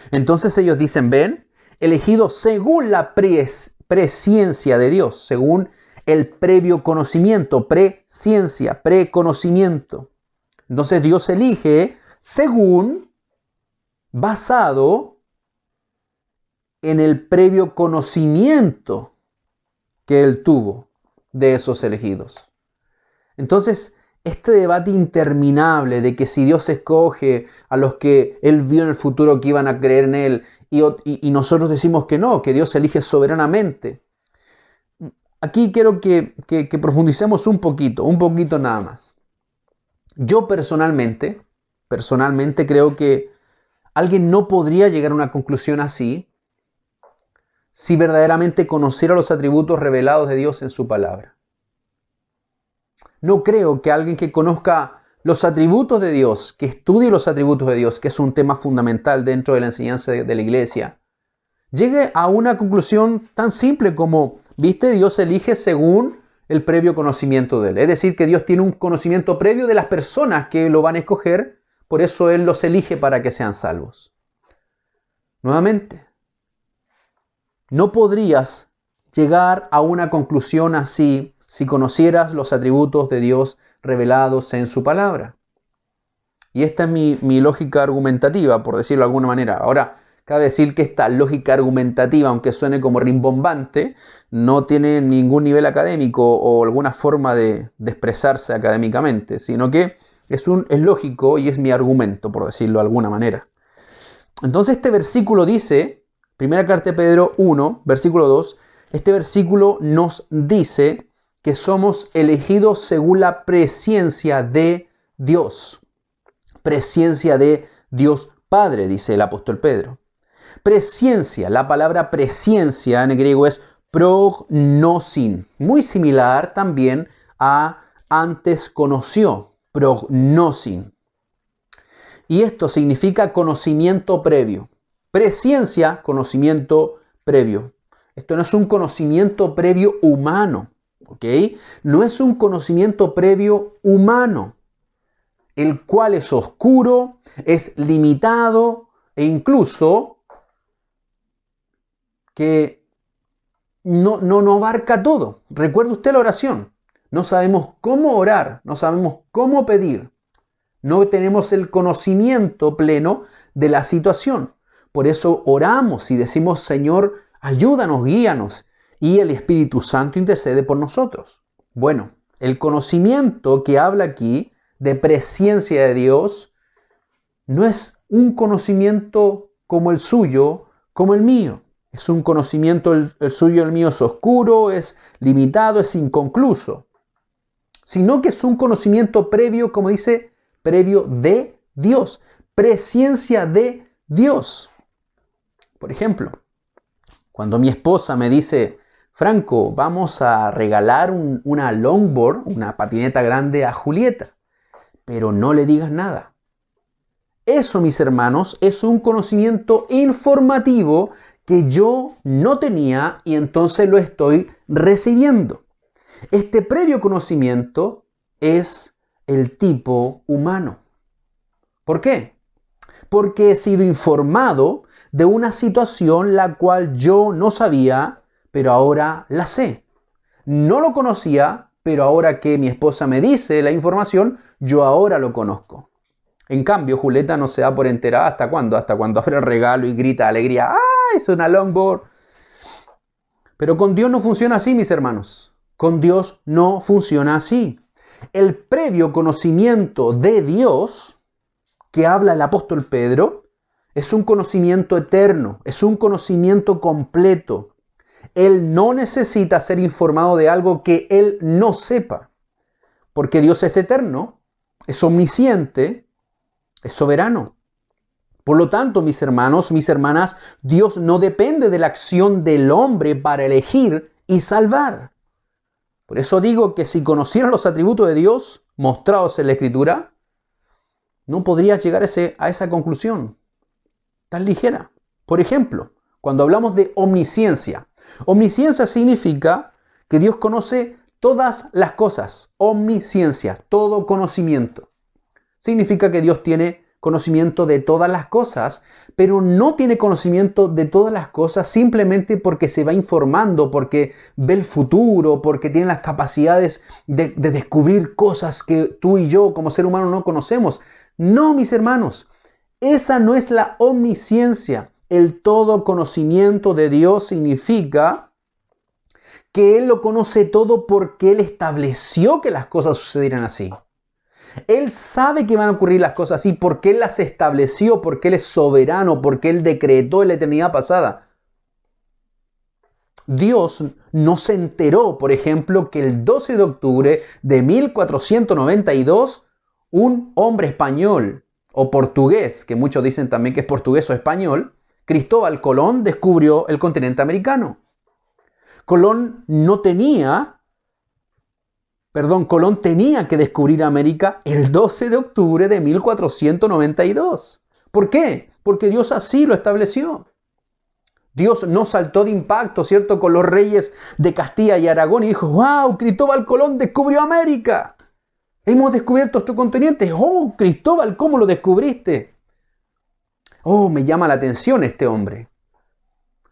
Entonces ellos dicen, ven, elegidos según la presciencia de Dios, según el previo conocimiento, presciencia, preconocimiento. Entonces Dios elige según, basado en el previo conocimiento que Él tuvo de esos elegidos. Entonces, este debate interminable de que si Dios escoge a los que Él vio en el futuro que iban a creer en Él y nosotros decimos que no, que Dios elige soberanamente. Aquí quiero que profundicemos un poquito nada más. Yo personalmente creo que alguien no podría llegar a una conclusión así si verdaderamente conociera los atributos revelados de Dios en su palabra. No creo que alguien que conozca los atributos de Dios, que estudie los atributos de Dios, que es un tema fundamental dentro de la enseñanza de la iglesia, llegue a una conclusión tan simple como, ¿viste? Dios elige según el previo conocimiento de Él. Es decir, que Dios tiene un conocimiento previo de las personas que lo van a escoger, por eso Él los elige para que sean salvos. Nuevamente, no podrías llegar a una conclusión así si conocieras los atributos de Dios revelados en su palabra. Y esta es mi lógica argumentativa, por decirlo de alguna manera. Ahora, cabe decir que esta lógica argumentativa, aunque suene como rimbombante, no tiene ningún nivel académico o alguna forma de expresarse académicamente, sino que es lógico y es mi argumento, por decirlo de alguna manera. Entonces este versículo dice, primera carta de Pedro 1, versículo 2, este versículo nos dice que somos elegidos según la presciencia de Dios. Presciencia de Dios Padre, dice el apóstol Pedro. Presciencia, la palabra presciencia en el griego es prognosin, muy similar también a antes conoció, prognosin. Y esto significa conocimiento previo. Presciencia, conocimiento previo. Esto no es un conocimiento previo humano, ¿ok? No es un conocimiento previo humano, el cual es oscuro, es limitado e incluso que no abarca todo. Recuerde usted la oración. No sabemos cómo orar, no sabemos cómo pedir. No tenemos el conocimiento pleno de la situación. Por eso oramos y decimos, Señor, ayúdanos, guíanos. Y el Espíritu Santo intercede por nosotros. Bueno, el conocimiento que habla aquí de presencia de Dios no es un conocimiento como el suyo, como el mío. Es un conocimiento, el suyo y el mío es oscuro, es limitado, es inconcluso. Sino que es un conocimiento previo, como dice, previo de Dios. Presencia de Dios. Por ejemplo, cuando mi esposa me dice, Franco, vamos a regalar una longboard, una patineta grande a Julieta, pero no le digas nada. Eso, mis hermanos, es un conocimiento informativo que yo no tenía y entonces lo estoy recibiendo. Este previo conocimiento es el tipo humano. ¿Por qué? Porque he sido informado de una situación la cual yo no sabía, pero ahora la sé. No lo conocía, pero ahora que mi esposa me dice la información, yo ahora lo conozco. En cambio, Julieta no se da por enterada ¿hasta cuándo? Hasta cuando abre el regalo y grita de alegría, ¡ah, es una longboard! Pero con Dios no funciona así, mis hermanos. Con Dios no funciona así. El previo conocimiento de Dios que habla el apóstol Pedro es un conocimiento eterno, es un conocimiento completo. Él no necesita ser informado de algo que él no sepa, porque Dios es eterno, es omnisciente, es soberano. Por lo tanto, mis hermanos, mis hermanas, Dios no depende de la acción del hombre para elegir y salvar. Por eso digo que si conocieran los atributos de Dios mostrados en la Escritura, no podrías llegar a esa conclusión tan ligera. Por ejemplo, cuando hablamos de omnisciencia, omnisciencia significa que Dios conoce todas las cosas. Omnisciencia, todo conocimiento. Significa que Dios tiene conocimiento de todas las cosas, pero no tiene conocimiento de todas las cosas simplemente porque se va informando, porque ve el futuro, porque tiene las capacidades de descubrir cosas que tú y yo como ser humano no conocemos. No, mis hermanos, esa no es la omnisciencia. El todo conocimiento de Dios significa que Él lo conoce todo porque Él estableció que las cosas sucedieran así. Él sabe que van a ocurrir las cosas así porque Él las estableció, porque Él es soberano, porque Él decretó en la eternidad pasada. Dios no se enteró, por ejemplo, que el 12 de octubre de 1492, un hombre español o portugués, que muchos dicen también que es portugués o español, Cristóbal Colón descubrió el continente americano. Colón tenía que descubrir América el 12 de octubre de 1492. ¿Por qué? Porque Dios así lo estableció. Dios no saltó de impacto, ¿cierto?, con los reyes de Castilla y Aragón y dijo, ¡wow! Cristóbal Colón descubrió América. Hemos descubierto otro continente. ¡Oh, Cristóbal, cómo lo descubriste! ¡Oh, me llama la atención este hombre!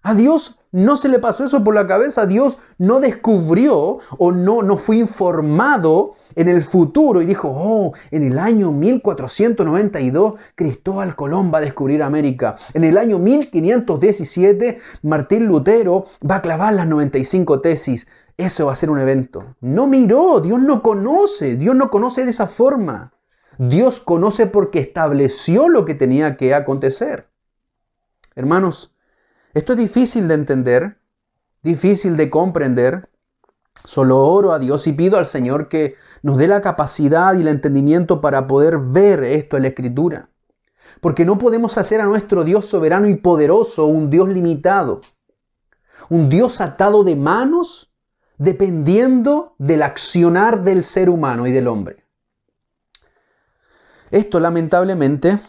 A Dios no se le pasó eso por la cabeza. Dios no descubrió o no fue informado en el futuro y dijo, oh, en el año 1492 Cristóbal Colón va a descubrir América. En el año 1517 Martín Lutero va a clavar las 95 tesis. Eso va a ser un evento. No miró, Dios no conoce de esa forma. Dios conoce porque estableció lo que tenía que acontecer. Hermanos, esto es difícil de entender, difícil de comprender. Solo oro a Dios y pido al Señor que nos dé la capacidad y el entendimiento para poder ver esto en la Escritura. Porque no podemos hacer a nuestro Dios soberano y poderoso un Dios limitado. Un Dios atado de manos dependiendo del accionar del ser humano y del hombre. Esto lamentablemente,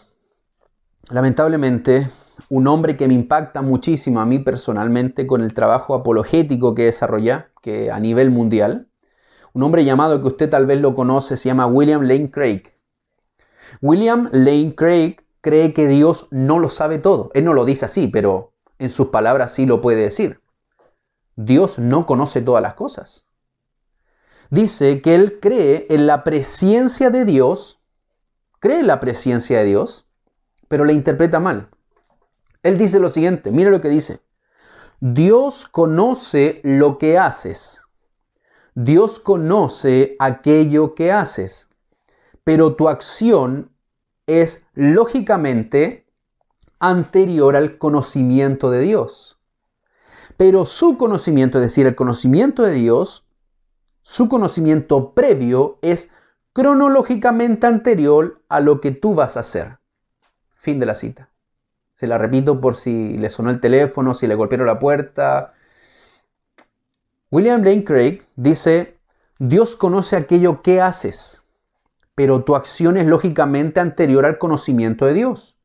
un hombre que me impacta muchísimo a mí personalmente con el trabajo apologético que desarrolla, que a nivel mundial, un hombre llamado, que usted tal vez lo conoce, se llama William Lane Craig. William Lane Craig cree que Dios no lo sabe todo. Él no lo dice así, pero en sus palabras sí lo puede decir. Dios no conoce todas las cosas. Dice que él cree en la presciencia de Dios, pero la interpreta mal. Él dice lo siguiente, mira lo que dice. Dios conoce lo que haces. Dios conoce aquello que haces, pero tu acción es lógicamente anterior al conocimiento de Dios. Pero su conocimiento, es decir, el conocimiento de Dios, su conocimiento previo es cronológicamente anterior a lo que tú vas a hacer. Fin de la cita. Se la repito por si le sonó el teléfono, si le golpearon la puerta. William Lane Craig dice, Dios conoce aquello que haces, pero tu acción es lógicamente anterior al conocimiento de Dios.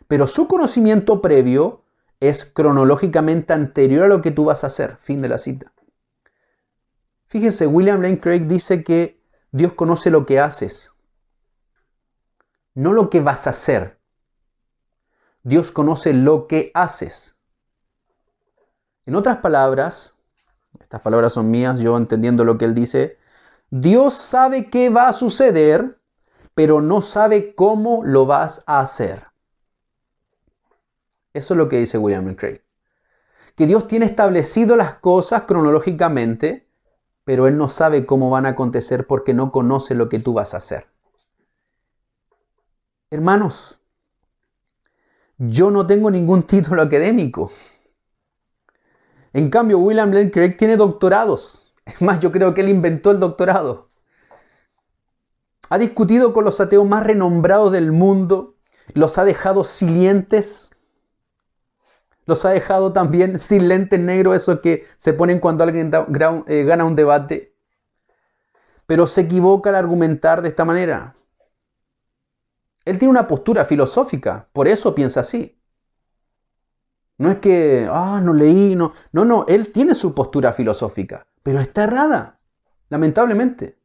Pero su conocimiento previo es cronológicamente anterior a lo que tú vas a hacer. Fin de la cita. Fíjense, William Lane Craig dice que Dios conoce lo que haces, no lo que vas a hacer. Dios conoce lo que haces. En otras palabras, estas palabras son mías, yo entendiendo lo que él dice, Dios sabe qué va a suceder, pero no sabe cómo lo vas a hacer. Eso es lo que dice William Lane Craig. Que Dios tiene establecido las cosas cronológicamente, pero Él no sabe cómo van a acontecer porque no conoce lo que tú vas a hacer. Hermanos, yo no tengo ningún título académico. En cambio, William Lane Craig tiene doctorados. Es más, yo creo que él inventó el doctorado. Ha discutido con los ateos más renombrados del mundo. Los ha dejado silientes. Los ha dejado también sin lentes negros, esos que se ponen cuando alguien gana un debate. Pero se equivoca al argumentar de esta manera. Él tiene una postura filosófica, por eso piensa así. No es que, no leí, no. No, él tiene su postura filosófica, pero está errada, lamentablemente.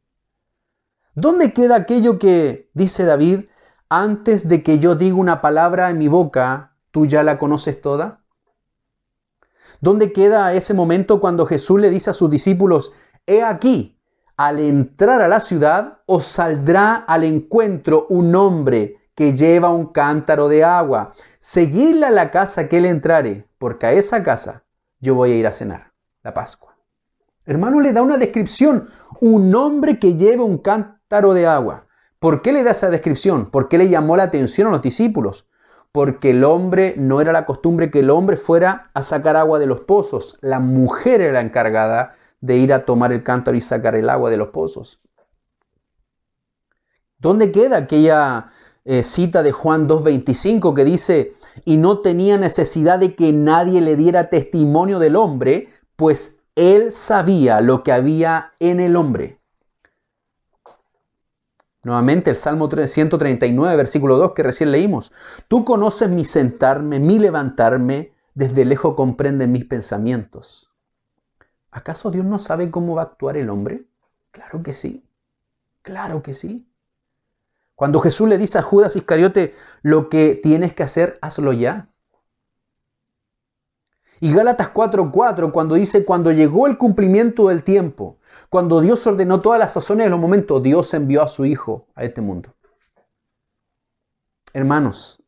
¿Dónde queda aquello que dice David, antes de que yo diga una palabra en mi boca, tú ya la conoces toda? ¿Dónde queda ese momento cuando Jesús le dice a sus discípulos, he aquí, al entrar a la ciudad, os saldrá al encuentro un hombre que lleva un cántaro de agua. Seguidle a la casa que él entrare, porque a esa casa yo voy a ir a cenar, la Pascua. Hermano, le da una descripción, un hombre que lleva un cántaro de agua. ¿Por qué le da esa descripción? ¿Por qué le llamó la atención a los discípulos? Porque no era la costumbre que el hombre fuera a sacar agua de los pozos. La mujer era la encargada de ir a tomar el cántaro y sacar el agua de los pozos. ¿Dónde queda aquella cita de Juan 2:25 que dice, y no tenía necesidad de que nadie le diera testimonio del hombre, pues él sabía lo que había en el hombre? Nuevamente el Salmo 139, versículo 2 que recién leímos. Tú conoces mi sentarme, mi levantarme, desde lejos comprendes mis pensamientos. ¿Acaso Dios no sabe cómo va a actuar el hombre? Claro que sí, claro que sí. Cuando Jesús le dice a Judas Iscariote, lo que tienes que hacer, hazlo ya. Y Gálatas 4:4, cuando dice, cuando llegó el cumplimiento del tiempo, cuando Dios ordenó todas las sazones de los momentos, Dios envió a su Hijo a este mundo. Hermanos,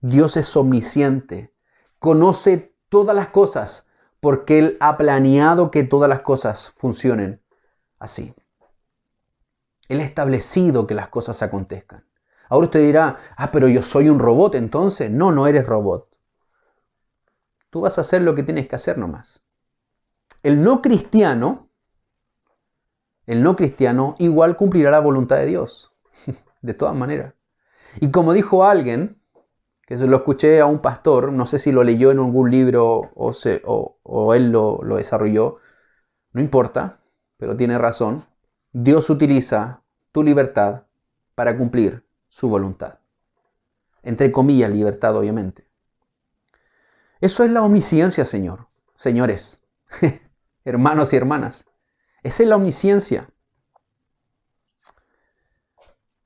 Dios es omnisciente, conoce todas las cosas, porque Él ha planeado que todas las cosas funcionen así. Él ha establecido que las cosas acontezcan. Ahora usted dirá, pero yo soy un robot entonces. No, no eres robot. Tú vas a hacer lo que tienes que hacer nomás. El no cristiano igual cumplirá la voluntad de Dios. De todas maneras. Y como dijo alguien, que se lo escuché a un pastor, no sé si lo leyó en algún libro o él lo desarrolló, no importa, pero tiene razón. Dios utiliza tu libertad para cumplir su voluntad. Entre comillas, libertad, obviamente. Eso es la omnisciencia, señores, hermanos y hermanas. Esa es la omnisciencia.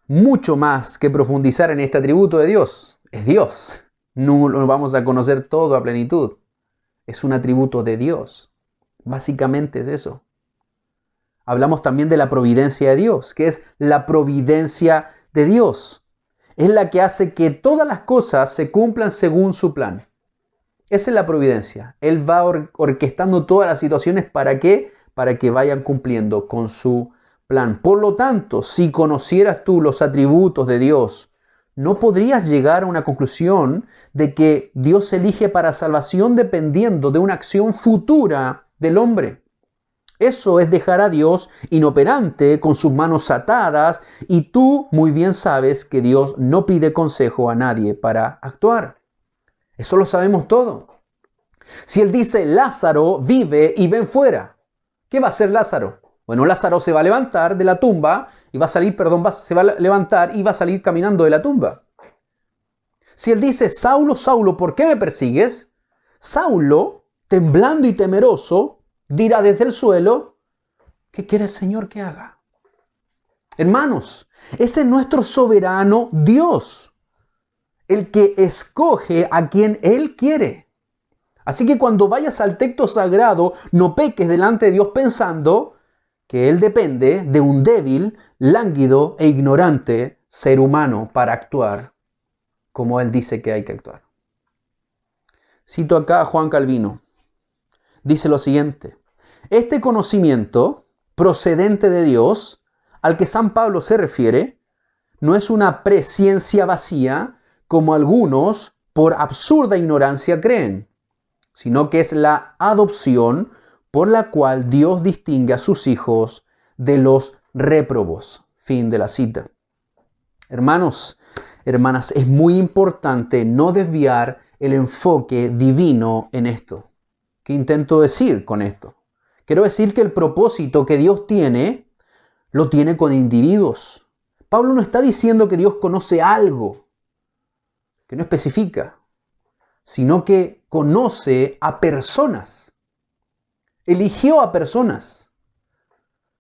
Mucho más que profundizar en este atributo de Dios. Es Dios. No lo vamos a conocer todo a plenitud. es un atributo de Dios. Básicamente es eso. Hablamos también de la providencia de Dios. ¿Qué es la providencia de Dios? Es la que hace que todas las cosas se cumplan según su plan. Esa es la providencia. Él va orquestando todas las situaciones ¿para qué? Para que vayan cumpliendo con su plan. Por lo tanto, si conocieras tú los atributos de Dios, no podrías llegar a una conclusión de que Dios elige para salvación dependiendo de una acción futura del hombre. Eso es dejar a Dios inoperante, con sus manos atadas, y tú muy bien sabes que Dios no pide consejo a nadie para actuar. Eso lo sabemos todo. Si Él dice, Lázaro, vive y ven fuera, ¿qué va a hacer Lázaro? Bueno, Lázaro se va a levantar de la tumba y va a salir, se va a levantar y va a salir caminando de la tumba. Si Él dice, Saulo, Saulo, ¿por qué me persigues? Saulo, temblando y temeroso, dirá desde el suelo, ¿qué quiere el Señor que haga? Hermanos, ese es nuestro soberano Dios, el que escoge a quien Él quiere. Así que cuando vayas al texto sagrado, no peques delante de Dios pensando que Él depende de un débil, lánguido e ignorante ser humano para actuar como Él dice que hay que actuar. Cito acá a Juan Calvino. Dice lo siguiente: este conocimiento procedente de Dios, al que San Pablo se refiere, no es una presciencia vacía, como algunos por absurda ignorancia creen, sino que es la adopción por la cual Dios distingue a sus hijos de los réprobos. Fin de la cita. Hermanos, hermanas, es muy importante no desviar el enfoque divino en esto. ¿Qué intento decir con esto? Quiero decir que el propósito que Dios tiene, lo tiene con individuos. Pablo no está diciendo que Dios conoce algo, que no especifica, sino que conoce a personas. Eligió a personas.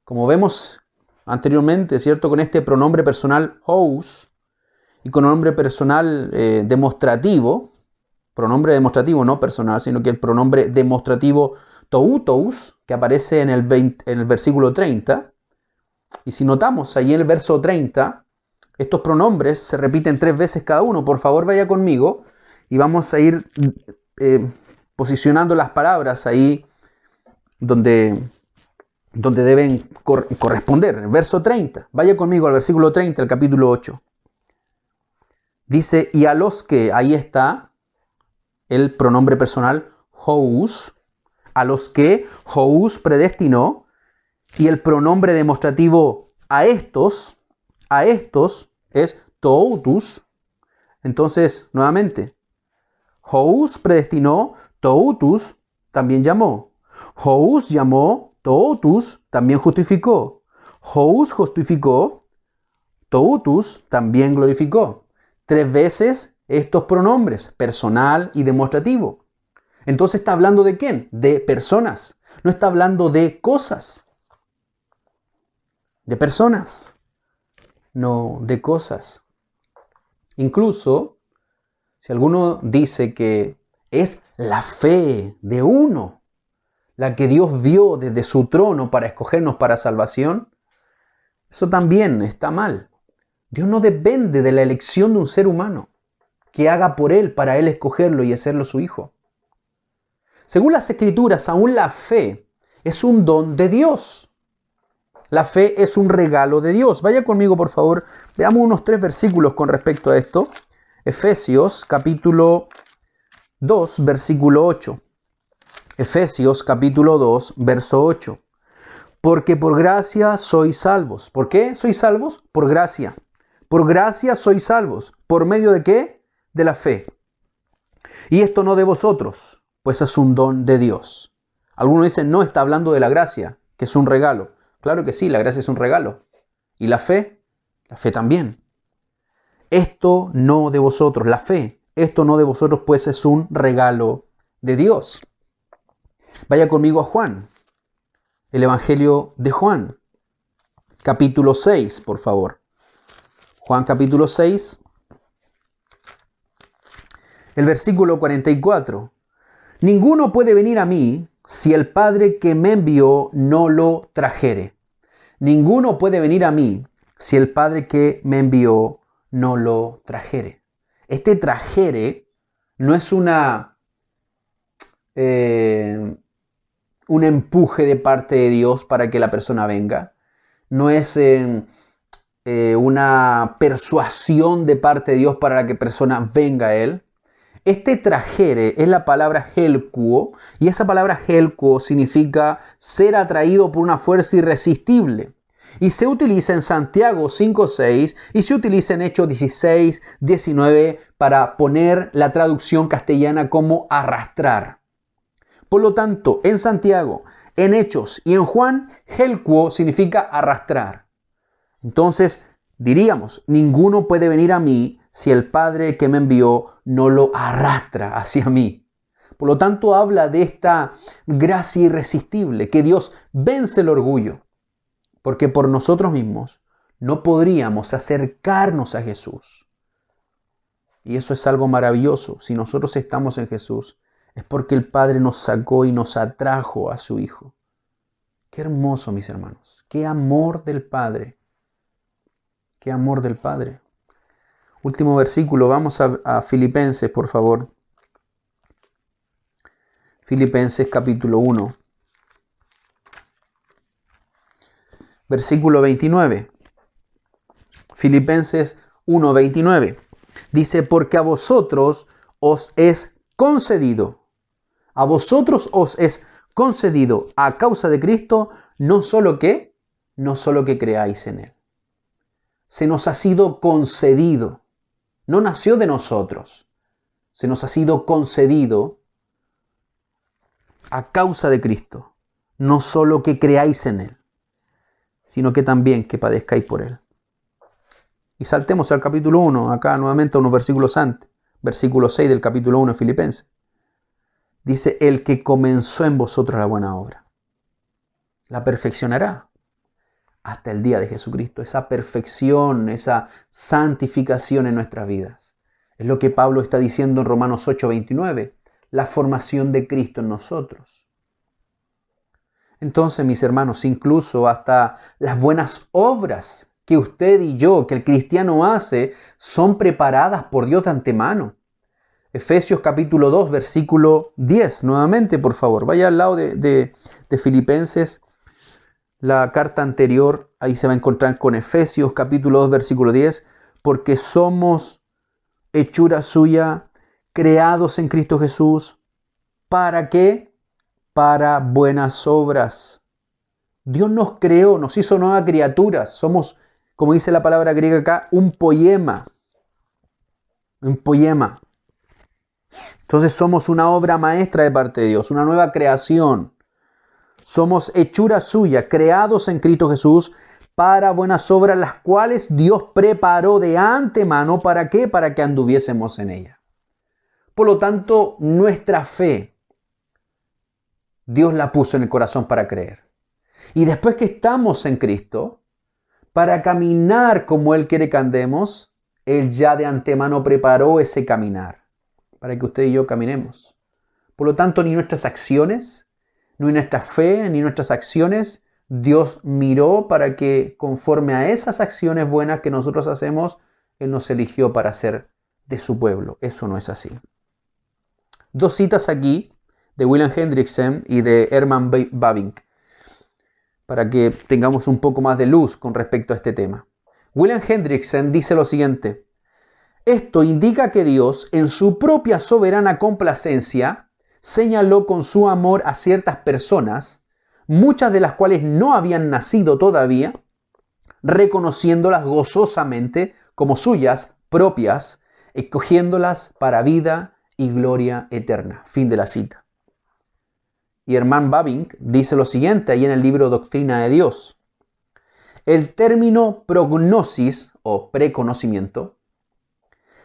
Como vemos anteriormente, ¿cierto? Con este pronombre personal hous y con nombre personal demostrativo, pronombre demostrativo no personal, sino que el pronombre demostrativo toutous, que aparece en el versículo 30. Y si notamos ahí en el verso 30, estos pronombres se repiten 3 veces cada uno. Por favor, vaya conmigo y vamos a ir posicionando las palabras ahí donde deben corresponder. El verso 30. Vaya conmigo al versículo 30, el capítulo 8. Dice, y a los que, ahí está el pronombre personal hous, a los que hous predestinó, y el pronombre demostrativo a estos es toutus. Entonces, nuevamente, hous predestinó, toutus también llamó. Hous llamó, toutus también justificó. Hous justificó, toutus también glorificó. 3 veces estos pronombres, personal y demostrativo. Entonces está hablando de quién? De personas. No está hablando de cosas. De personas. No de cosas. Incluso, si alguno dice que es la fe de uno la que Dios vio desde su trono para escogernos para salvación, eso también está mal. Dios no depende de la elección de un ser humano que haga por él para él escogerlo y hacerlo su hijo. Según las Escrituras, aún la fe es un don de Dios. La fe es un regalo de Dios. Vaya conmigo, por favor. Veamos unos 3 versículos con respecto a esto. Efesios capítulo 2, versículo 8. Efesios capítulo 2, verso 8. Porque por gracia sois salvos. ¿Por qué sois salvos? Por gracia. Por gracia sois salvos. ¿Por medio de qué? De la fe. Y esto no de vosotros, pues es un don de Dios. Algunos dicen, no, está hablando de la gracia, que es un regalo. Claro que sí, la gracia es un regalo. ¿Y la fe? La fe también. Esto no de vosotros, la fe, esto no de vosotros, pues es un regalo de Dios. Vaya conmigo a Juan, el Evangelio de Juan, capítulo 6, por favor. Juan capítulo 6, el versículo 44. Ninguno puede venir a mí si el Padre que me envió no lo trajere. Ninguno puede venir a mí si el Padre que me envió no lo trajere. Este trajere no es un empuje de parte de Dios para que la persona venga. No es una persuasión de parte de Dios para que la persona venga a Él. Este trajere es la palabra helkuo, y esa palabra helkuo significa ser atraído por una fuerza irresistible. Y se utiliza en Santiago 5:6 y se utiliza en Hechos 16:19 para poner la traducción castellana como arrastrar. Por lo tanto, en Santiago, en Hechos y en Juan, helkuo significa arrastrar. Entonces, diríamos, ninguno puede venir a mí si el Padre que me envió no lo arrastra hacia mí. Por lo tanto, habla de esta gracia irresistible, que Dios vence el orgullo, porque por nosotros mismos no podríamos acercarnos a Jesús. Y eso es algo maravilloso. Si nosotros estamos en Jesús, es porque el Padre nos sacó y nos atrajo a su Hijo. Qué hermoso, mis hermanos. Qué amor del Padre. Qué amor del Padre. Último versículo, vamos a Filipenses, por favor. Filipenses capítulo 1. Versículo 29. Filipenses 1:29. Dice, porque a vosotros os es concedido. A vosotros os es concedido a causa de Cristo, no solo que creáis en Él. Se nos ha sido concedido. No nació de nosotros. Se nos ha sido concedido a causa de Cristo. No solo que creáis en Él, sino que también que padezcáis por Él. Y saltemos al capítulo 1, acá nuevamente unos versículos antes. Versículo 6 del capítulo 1 de Filipenses. Dice, el que comenzó en vosotros la buena obra, la perfeccionará hasta el día de Jesucristo. Esa perfección, esa santificación en nuestras vidas. Es lo que Pablo está diciendo en Romanos 8:29. La formación de Cristo en nosotros. Entonces, mis hermanos, incluso hasta las buenas obras que usted y yo, que el cristiano hace, son preparadas por Dios de antemano. Efesios capítulo 2, versículo 10. Nuevamente, por favor, vaya al lado de Filipenses. La carta anterior, ahí se va a encontrar con Efesios capítulo 2, versículo 10. Porque somos hechura suya, creados en Cristo Jesús. ¿Para qué? Para buenas obras. Dios nos creó, nos hizo nuevas criaturas. Somos, como dice la palabra griega acá, un poema. Un poema. Entonces somos una obra maestra de parte de Dios, una nueva creación. Somos hechura suya, creados en Cristo Jesús para buenas obras, las cuales Dios preparó de antemano. ¿Para qué? Para que anduviésemos en ella. Por lo tanto, nuestra fe, Dios la puso en el corazón para creer. Y después que estamos en Cristo, para caminar como Él quiere que andemos, Él ya de antemano preparó ese caminar, para que usted y yo caminemos. Por lo tanto, ni nuestras acciones, ni nuestra fe, ni nuestras acciones, Dios miró para que conforme a esas acciones buenas que nosotros hacemos, Él nos eligió para ser de su pueblo. Eso no es así. Dos citas aquí de William Hendrickson y de Herman Bavinck para que tengamos un poco más de luz con respecto a este tema. William Hendrickson dice lo siguiente: esto indica que Dios, en su propia soberana complacencia, señaló con su amor a ciertas personas, muchas de las cuales no habían nacido todavía, reconociéndolas gozosamente como suyas propias, escogiéndolas para vida y gloria eterna. Fin de la cita. Y Herman Bavinck dice lo siguiente ahí en el libro Doctrina de Dios: el término prognosis o preconocimiento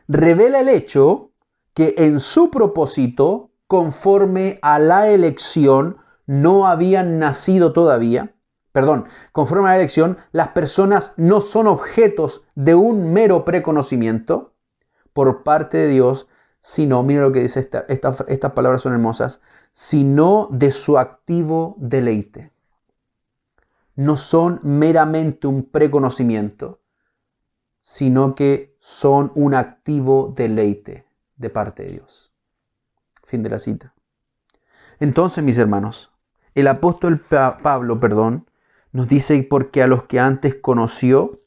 revela el hecho que en su propósito, conforme a la elección, no habían nacido todavía. Conforme a la elección, las personas no son objetos de un mero preconocimiento por parte de Dios, sino, mira lo que dice, estas palabras son hermosas, sino de su activo deleite. No son meramente un preconocimiento, sino que son un activo deleite de parte de Dios. Fin de la cita. Entonces, mis hermanos, el apóstol Pablo, nos dice porque a los que antes conoció,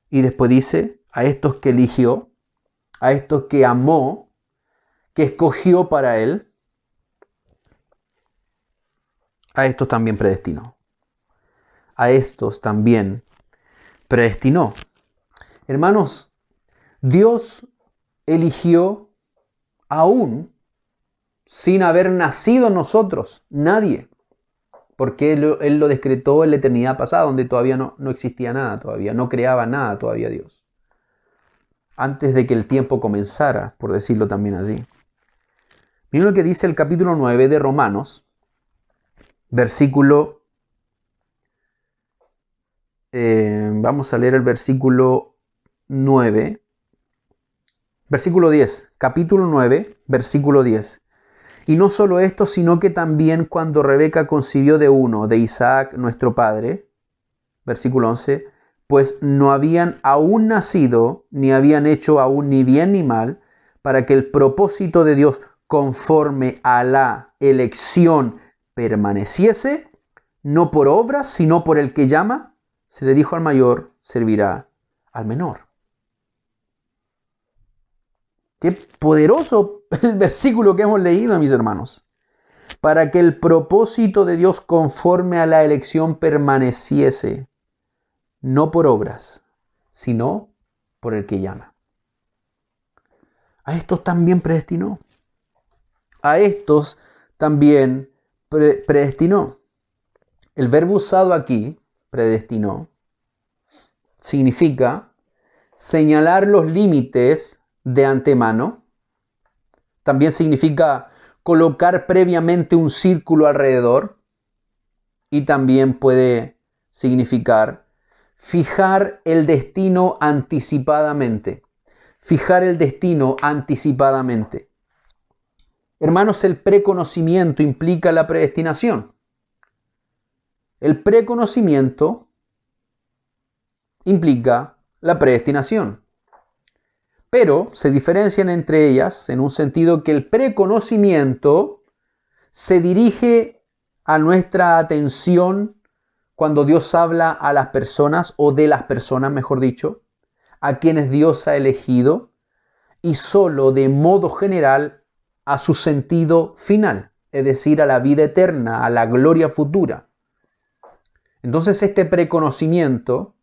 y después dice a estos que eligió, a estos que amó, que escogió para él, a estos también predestinó. A estos también predestinó. Hermanos, Dios eligió aún sin haber nacido nosotros, nadie, porque Él lo decretó en la eternidad pasada, donde todavía no existía nada, todavía no creaba nada todavía Dios. Antes de que el tiempo comenzara, por decirlo también así. Miren lo que dice el capítulo 9 de Romanos, versículo... vamos a leer el versículo 9. Versículo 10. Capítulo 9, versículo 10. Y no solo esto, sino que también cuando Rebeca concibió de uno, de Isaac, nuestro padre, versículo 11, pues no habían aún nacido, ni habían hecho aún ni bien ni mal, para que el propósito de Dios conforme a la elección permaneciese, no por obras, sino por el que llama, se le dijo al mayor, servirá al menor. Qué poderoso el versículo que hemos leído, mis hermanos. Para que el propósito de Dios conforme a la elección permaneciese, no por obras, sino por el que llama. A estos también predestinó. A estos también predestinó. El verbo usado aquí, predestinó, significa señalar los límites de antemano. También significa colocar previamente un círculo alrededor. Y también puede significar fijar el destino anticipadamente. Fijar el destino anticipadamente. Hermanos, el preconocimiento implica la predestinación. El preconocimiento implica la predestinación. Pero se diferencian entre ellas en un sentido que el preconocimiento se dirige a nuestra atención cuando Dios habla a las personas, o de las personas, mejor dicho, a quienes Dios ha elegido, y solo de modo general a su sentido final, es decir, a la vida eterna, a la gloria futura. Entonces este preconocimiento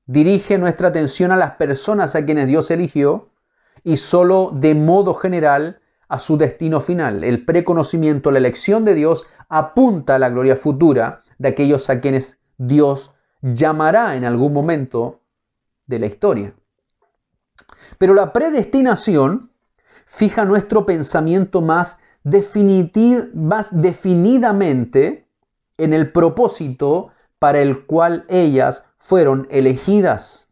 dirige nuestra atención a las personas a quienes Dios eligió y solo de modo general a su destino final. El preconocimiento, la elección de Dios, apunta a la gloria futura de aquellos a quienes Dios llamará en algún momento de la historia. Pero la predestinación fija nuestro pensamiento más definidamente en el propósito para el cual ellas fueron elegidas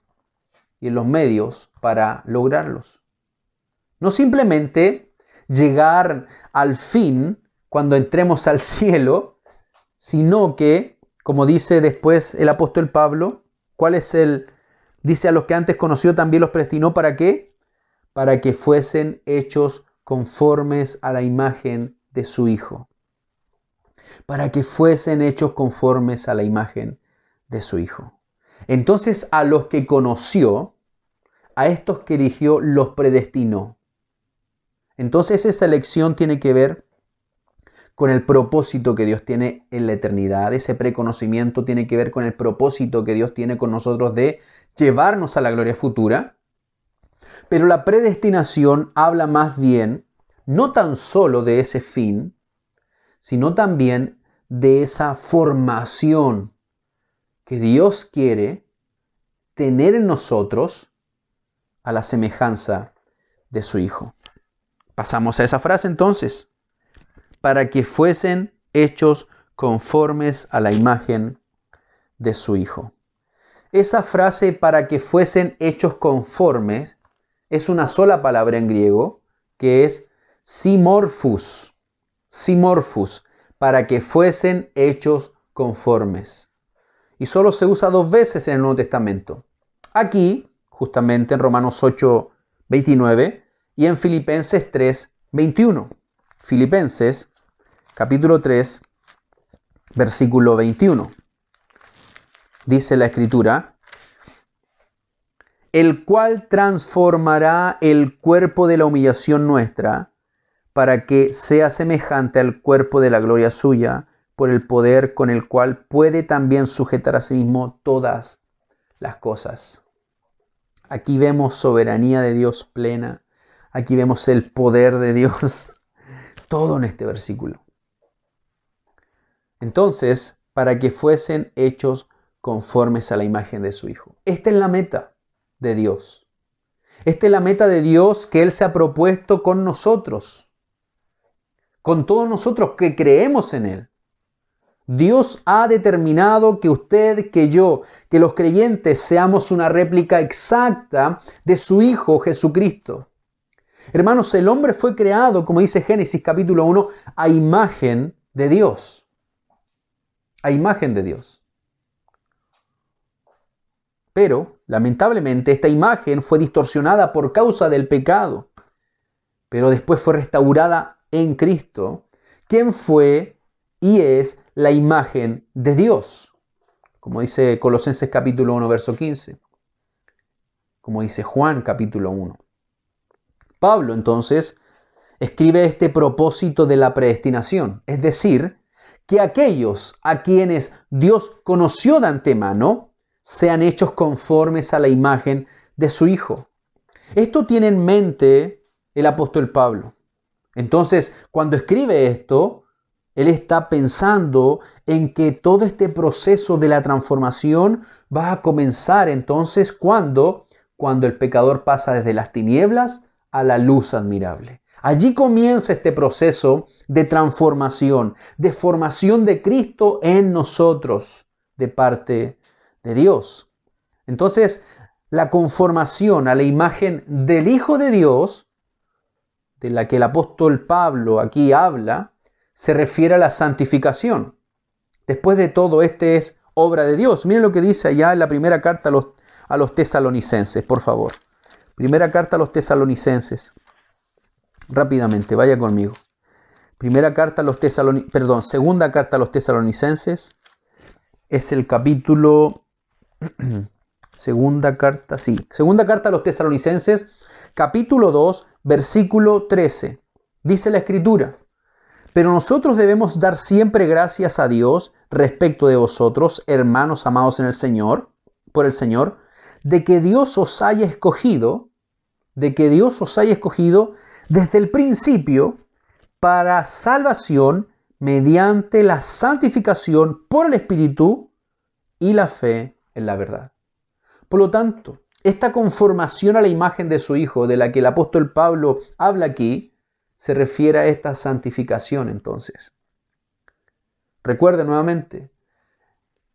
y en los medios para lograrlos. No simplemente llegar al fin cuando entremos al cielo, sino que, como dice después el apóstol Pablo, dice a los que antes conoció también los predestinó, ¿para qué? Para que fuesen hechos conformes a la imagen de su Hijo. Para que fuesen hechos conformes a la imagen de su Hijo. Entonces, a los que conoció, a estos que eligió, los predestinó. Entonces, esa elección tiene que ver con el propósito que Dios tiene en la eternidad. Ese preconocimiento tiene que ver con el propósito que Dios tiene con nosotros de llevarnos a la gloria futura. Pero la predestinación habla más bien, no tan solo de ese fin, sino también de esa formación que Dios quiere tener en nosotros a la semejanza de su Hijo. Pasamos a esa frase entonces. Para que fuesen hechos conformes a la imagen de su Hijo. Esa frase, para que fuesen hechos conformes, es una sola palabra en griego que es simorphus, para que fuesen hechos conformes. Y solo se usa 2 veces en el Nuevo Testamento. Aquí, justamente en Romanos 8, 29 y en Filipenses 3, 21. Filipenses, capítulo 3, versículo 21. Dice la Escritura: el cual transformará el cuerpo de la humillación nuestra, para que sea semejante al cuerpo de la gloria suya, por el poder con el cual puede también sujetar a sí mismo todas las cosas. Aquí vemos soberanía de Dios plena. Aquí vemos el poder de Dios. Todo en este versículo. Entonces, para que fuesen hechos conformes a la imagen de su Hijo. Esta es la meta de Dios. Esta es la meta de Dios que Él se ha propuesto con nosotros. Con todos nosotros que creemos en Él. Dios ha determinado que usted, que yo, que los creyentes seamos una réplica exacta de su Hijo Jesucristo. Hermanos, el hombre fue creado, como dice Génesis capítulo 1, a imagen de Dios. A imagen de Dios. Pero, lamentablemente, esta imagen fue distorsionada por causa del pecado. Pero después fue restaurada en Cristo, quien fue y es la imagen de Dios. Como dice Colosenses capítulo 1, verso 15. Como dice Juan capítulo 1. Pablo, entonces, escribe este propósito de la predestinación. Es decir, que aquellos a quienes Dios conoció de antemano sean hechos conformes a la imagen de su Hijo. Esto tiene en mente el apóstol Pablo. Entonces, cuando escribe esto, él está pensando en que todo este proceso de la transformación va a comenzar entonces cuando el pecador pasa desde las tinieblas a la luz admirable. Allí comienza este proceso de transformación, de formación de Cristo en nosotros, de parte de Dios. Entonces, la conformación a la imagen del Hijo de Dios, de la que el apóstol Pablo aquí habla, se refiere a la santificación. Después de todo, este es obra de Dios. Miren lo que dice allá en la primera carta a los tesalonicenses, por favor. Primera carta a los tesalonicenses. Rápidamente, vaya conmigo. Segunda carta a los tesalonicenses. Es el capítulo... Segunda carta a los tesalonicenses, capítulo 2, versículo 13. Dice la Escritura: pero nosotros debemos dar siempre gracias a Dios respecto de vosotros, hermanos amados en el Señor, por el Señor, de que Dios os haya escogido desde el principio para salvación mediante la santificación por el Espíritu y la fe en la verdad. Por lo tanto, esta conformación a la imagen de su Hijo, de la que el apóstol Pablo habla aquí, se refiere a esta santificación entonces. Recuerde nuevamente,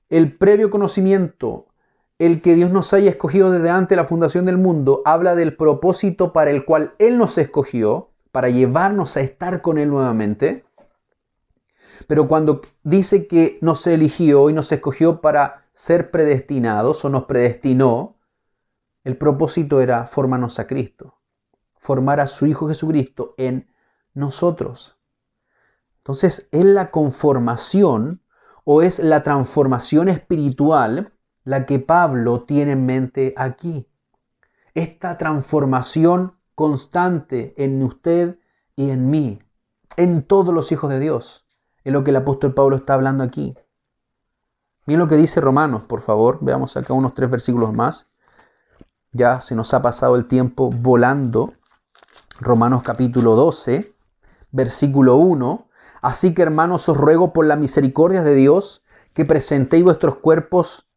el previo conocimiento, el que Dios nos haya escogido desde antes de la fundación del mundo, habla del propósito para el cual Él nos escogió, para llevarnos a estar con Él nuevamente. Pero cuando dice que nos eligió y nos escogió para ser predestinados o nos predestinó, el propósito era formarnos a Cristo, formar a su Hijo Jesucristo en nosotros. Entonces, es la conformación o es la transformación espiritual la que Pablo tiene en mente aquí. Esta transformación constante en usted y en mí, en todos los hijos de Dios, es lo que el apóstol Pablo está hablando aquí. Miren lo que dice Romanos, por favor. Veamos acá unos 3 versículos más. Ya se nos ha pasado el tiempo volando. Romanos capítulo 12, versículo 1. Así que, hermanos, os ruego por la misericordia de Dios que presentéis vuestros cuerpos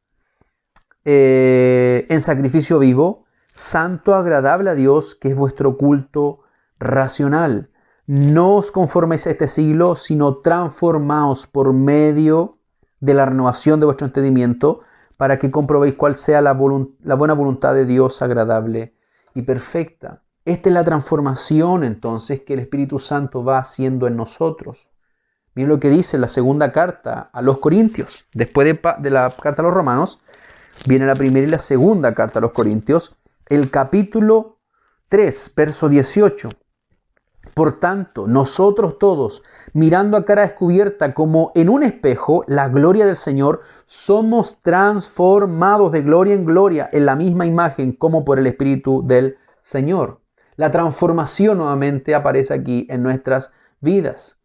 en sacrificio vivo, santo, agradable a Dios, que es vuestro culto racional. No os conforméis a este siglo, sino transformaos por medio de la renovación de vuestro entendimiento, para que comprobéis cuál sea la buena voluntad de Dios, agradable y perfecta. Esta es la transformación entonces que el Espíritu Santo va haciendo en nosotros. Miren lo que dice la segunda carta a los Corintios. Después de la carta a los Romanos, viene la primera y la segunda carta a los Corintios. El capítulo 3, verso 18. Por tanto, nosotros todos, mirando a cara descubierta como en un espejo la gloria del Señor, somos transformados de gloria en gloria en la misma imagen como por el Espíritu del Señor. La transformación nuevamente aparece aquí en nuestras vidas.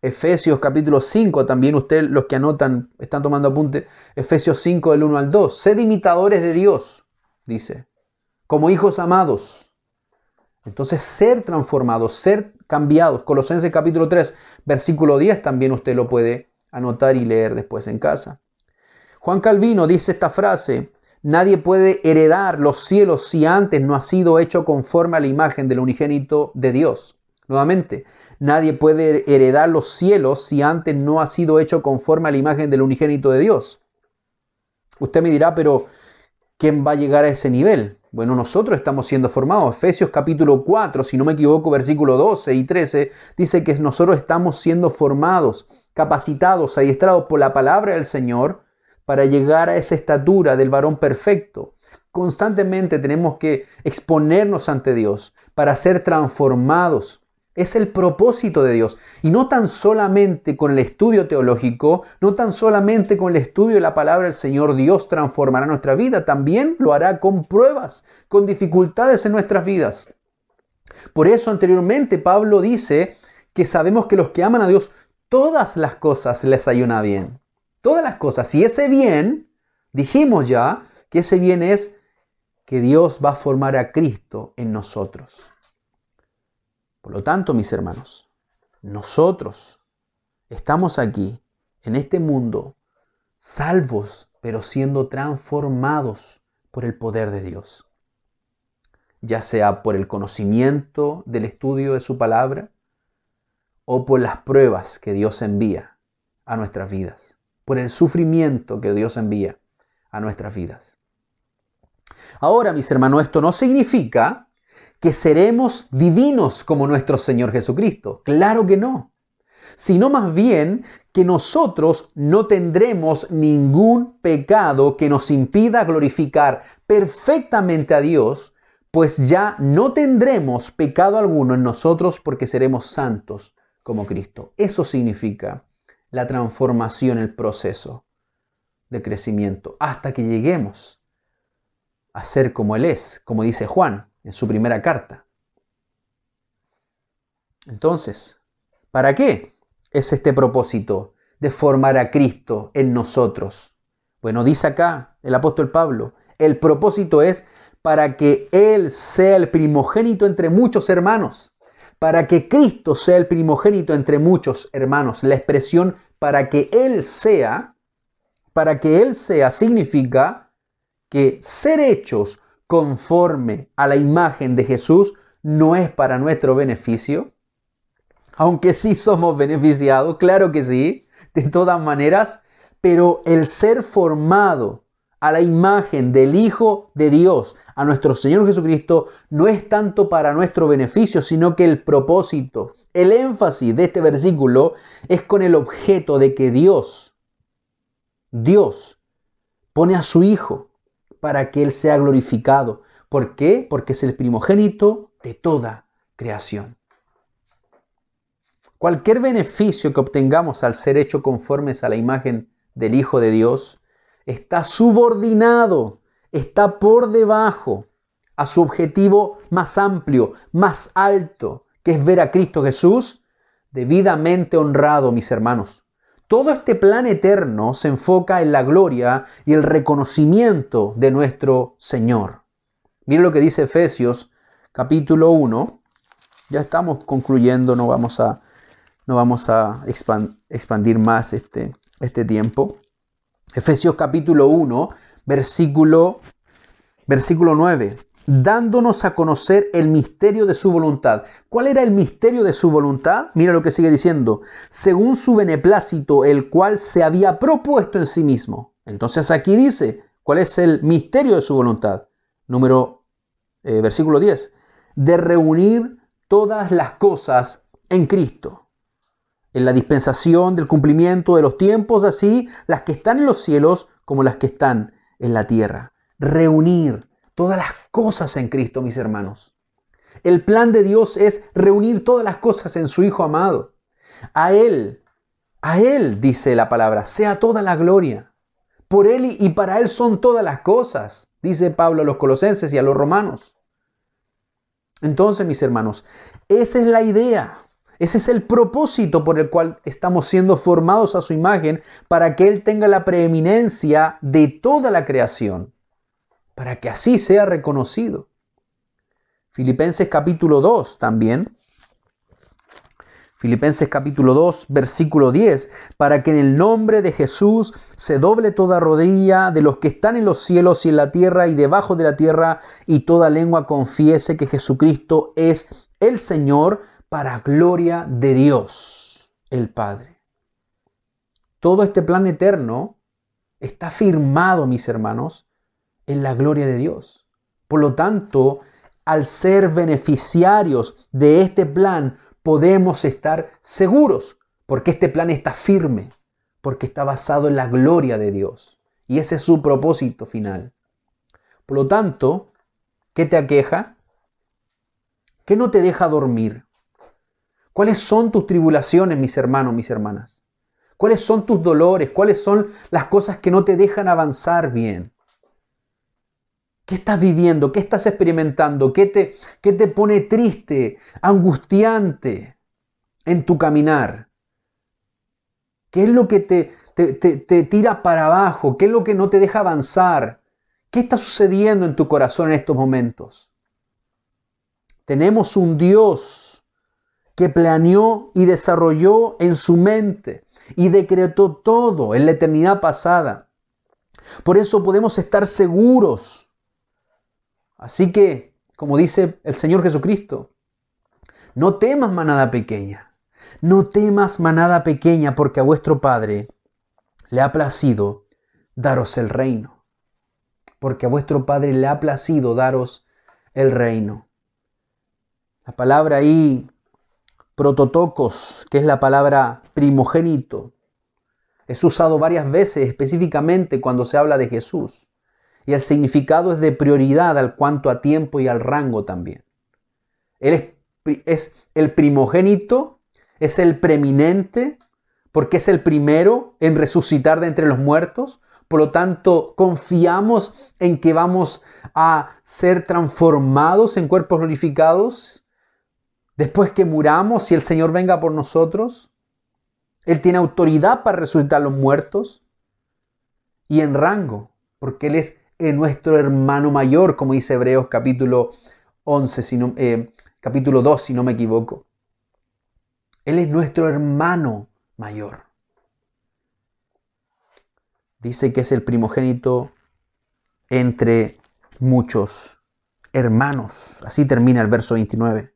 Efesios capítulo 5, también ustedes los que anotan, están tomando apunte, Efesios 5 del 1 al 2. Sed imitadores de Dios, dice, como hijos amados. Entonces, ser transformados, ser cambiados. Colosenses capítulo 3, versículo 10, también usted lo puede anotar y leer después en casa. Juan Calvino dice esta frase: nadie puede heredar los cielos si antes no ha sido hecho conforme a la imagen del unigénito de Dios. Nuevamente, nadie puede heredar los cielos si antes no ha sido hecho conforme a la imagen del unigénito de Dios. Usted me dirá, pero ¿quién va a llegar a ese nivel? Bueno, nosotros estamos siendo formados. Efesios capítulo 4, si no me equivoco, versículo 12 y 13, dice que nosotros estamos siendo formados, capacitados, adiestrados por la palabra del Señor para llegar a esa estatura del varón perfecto. Constantemente tenemos que exponernos ante Dios para ser transformados. Es el propósito de Dios. Y no tan solamente con el estudio teológico, no tan solamente con el estudio de la palabra del Señor, Dios transformará nuestra vida. También lo hará con pruebas, con dificultades en nuestras vidas. Por eso anteriormente Pablo dice que sabemos que los que aman a Dios, todas las cosas les ayudan bien. Todas las cosas. Y ese bien, dijimos ya, que ese bien es que Dios va a formar a Cristo en nosotros. Por lo tanto, mis hermanos, nosotros estamos aquí, en este mundo, salvos, pero siendo transformados por el poder de Dios. Ya sea por el conocimiento del estudio de su palabra o por las pruebas que Dios envía a nuestras vidas, por el sufrimiento que Dios envía a nuestras vidas. Ahora, mis hermanos, esto no significa que seremos divinos como nuestro Señor Jesucristo. Claro que no. Sino más bien que nosotros no tendremos ningún pecado que nos impida glorificar perfectamente a Dios, pues ya no tendremos pecado alguno en nosotros porque seremos santos como Cristo. Eso significa la transformación, el proceso de crecimiento, hasta que lleguemos a ser como Él es, como dice Juan en su primera carta. Entonces, ¿para qué es este propósito de formar a Cristo en nosotros? Bueno, dice acá el apóstol Pablo, el propósito es para que Él sea el primogénito entre muchos hermanos, para que Cristo sea el primogénito entre muchos hermanos. La expresión para que Él sea significa que ser hechos conforme a la imagen de Jesús no es para nuestro beneficio, aunque sí somos beneficiados, claro que sí, de todas maneras, pero el ser formado a la imagen del Hijo de Dios, a nuestro Señor Jesucristo, no es tanto para nuestro beneficio, sino que el propósito, el énfasis de este versículo es con el objeto de que Dios pone a su Hijo para que Él sea glorificado. ¿Por qué? Porque es el primogénito de toda creación. Cualquier beneficio que obtengamos al ser hecho conformes a la imagen del Hijo de Dios está subordinado, está por debajo a su objetivo más amplio, más alto, que es ver a Cristo Jesús debidamente honrado, mis hermanos. Todo este plan eterno se enfoca en la gloria y el reconocimiento de nuestro Señor. Miren lo que dice Efesios capítulo 1. Ya estamos concluyendo, no vamos a expandir más este tiempo. Efesios capítulo 1, versículo 9. Dándonos a conocer el misterio de su voluntad. ¿Cuál era el misterio de su voluntad? Mira lo que sigue diciendo. Según su beneplácito, el cual se había propuesto en sí mismo. Entonces aquí dice, ¿cuál es el misterio de su voluntad? Versículo 10. de reunir todas las cosas en Cristo. En la dispensación del cumplimiento de los tiempos, así las que están en los cielos como las que están en la tierra. Reunir todas las cosas en Cristo, mis hermanos. El plan de Dios es reunir todas las cosas en su Hijo amado. A Él, dice la palabra, sea toda la gloria. Por Él y para Él son todas las cosas, dice Pablo a los Colosenses y a los Romanos. Entonces, mis hermanos, esa es la idea. Ese es el propósito por el cual estamos siendo formados a su imagen, para que Él tenga la preeminencia de toda la creación, para que así sea reconocido. Filipenses capítulo 2 también. Filipenses capítulo 2, versículo 10. Para que en el nombre de Jesús se doble toda rodilla de los que están en los cielos y en la tierra y debajo de la tierra, y toda lengua confiese que Jesucristo es el Señor, para gloria de Dios, el Padre. Todo este plan eterno está firmado, mis hermanos, en la gloria de Dios. Por lo tanto, al ser beneficiarios de este plan, podemos estar seguros, porque este plan está firme, porque está basado en la gloria de Dios. Y ese es su propósito final. Por lo tanto, ¿qué te aqueja? ¿Qué no te deja dormir? ¿Cuáles son tus tribulaciones, mis hermanos, mis hermanas? ¿Cuáles son tus dolores? ¿Cuáles son las cosas que no te dejan avanzar bien? ¿Qué estás viviendo? ¿Qué estás experimentando? ¿Qué te pone triste, angustiante en tu caminar? ¿Qué es lo que te tira para abajo? ¿Qué es lo que no te deja avanzar? ¿Qué está sucediendo en tu corazón en estos momentos? Tenemos un Dios que planeó y desarrolló en su mente y decretó todo en la eternidad pasada. Por eso podemos estar seguros. Así que, como dice el Señor Jesucristo, no temas, manada pequeña. No temas, manada pequeña, porque a vuestro Padre le ha placido daros el reino. Porque a vuestro Padre le ha placido daros el reino. La palabra ahí, prototokos, que es la palabra primogénito, es usado varias veces específicamente cuando se habla de Jesús. Y el significado es de prioridad al cuanto a tiempo y al rango también. Él es el primogénito, es el preeminente, porque es el primero en resucitar de entre los muertos. Por lo tanto, confiamos en que vamos a ser transformados en cuerpos glorificados después que muramos y el Señor venga por nosotros. Él tiene autoridad para resucitar a los muertos. Y en rango, porque Él es nuestro hermano mayor, como dice Hebreos capítulo 11, capítulo 2, si no me equivoco. Él es nuestro hermano mayor. Dice que es el primogénito entre muchos hermanos. Así termina el verso 29.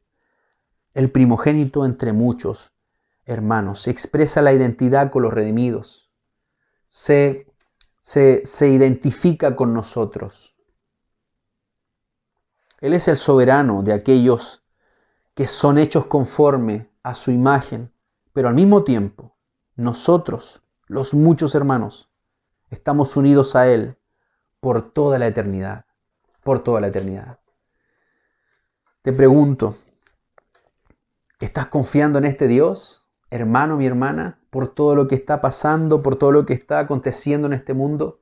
El primogénito entre muchos hermanos. Se expresa la identidad con los redimidos. Se identifica con nosotros. Él es el soberano de aquellos que son hechos conforme a su imagen, pero al mismo tiempo, nosotros, los muchos hermanos, estamos unidos a Él por toda la eternidad, por toda la eternidad. Te pregunto, ¿estás confiando en este Dios, hermano, mi hermana, por todo lo que está pasando, por todo lo que está aconteciendo en este mundo?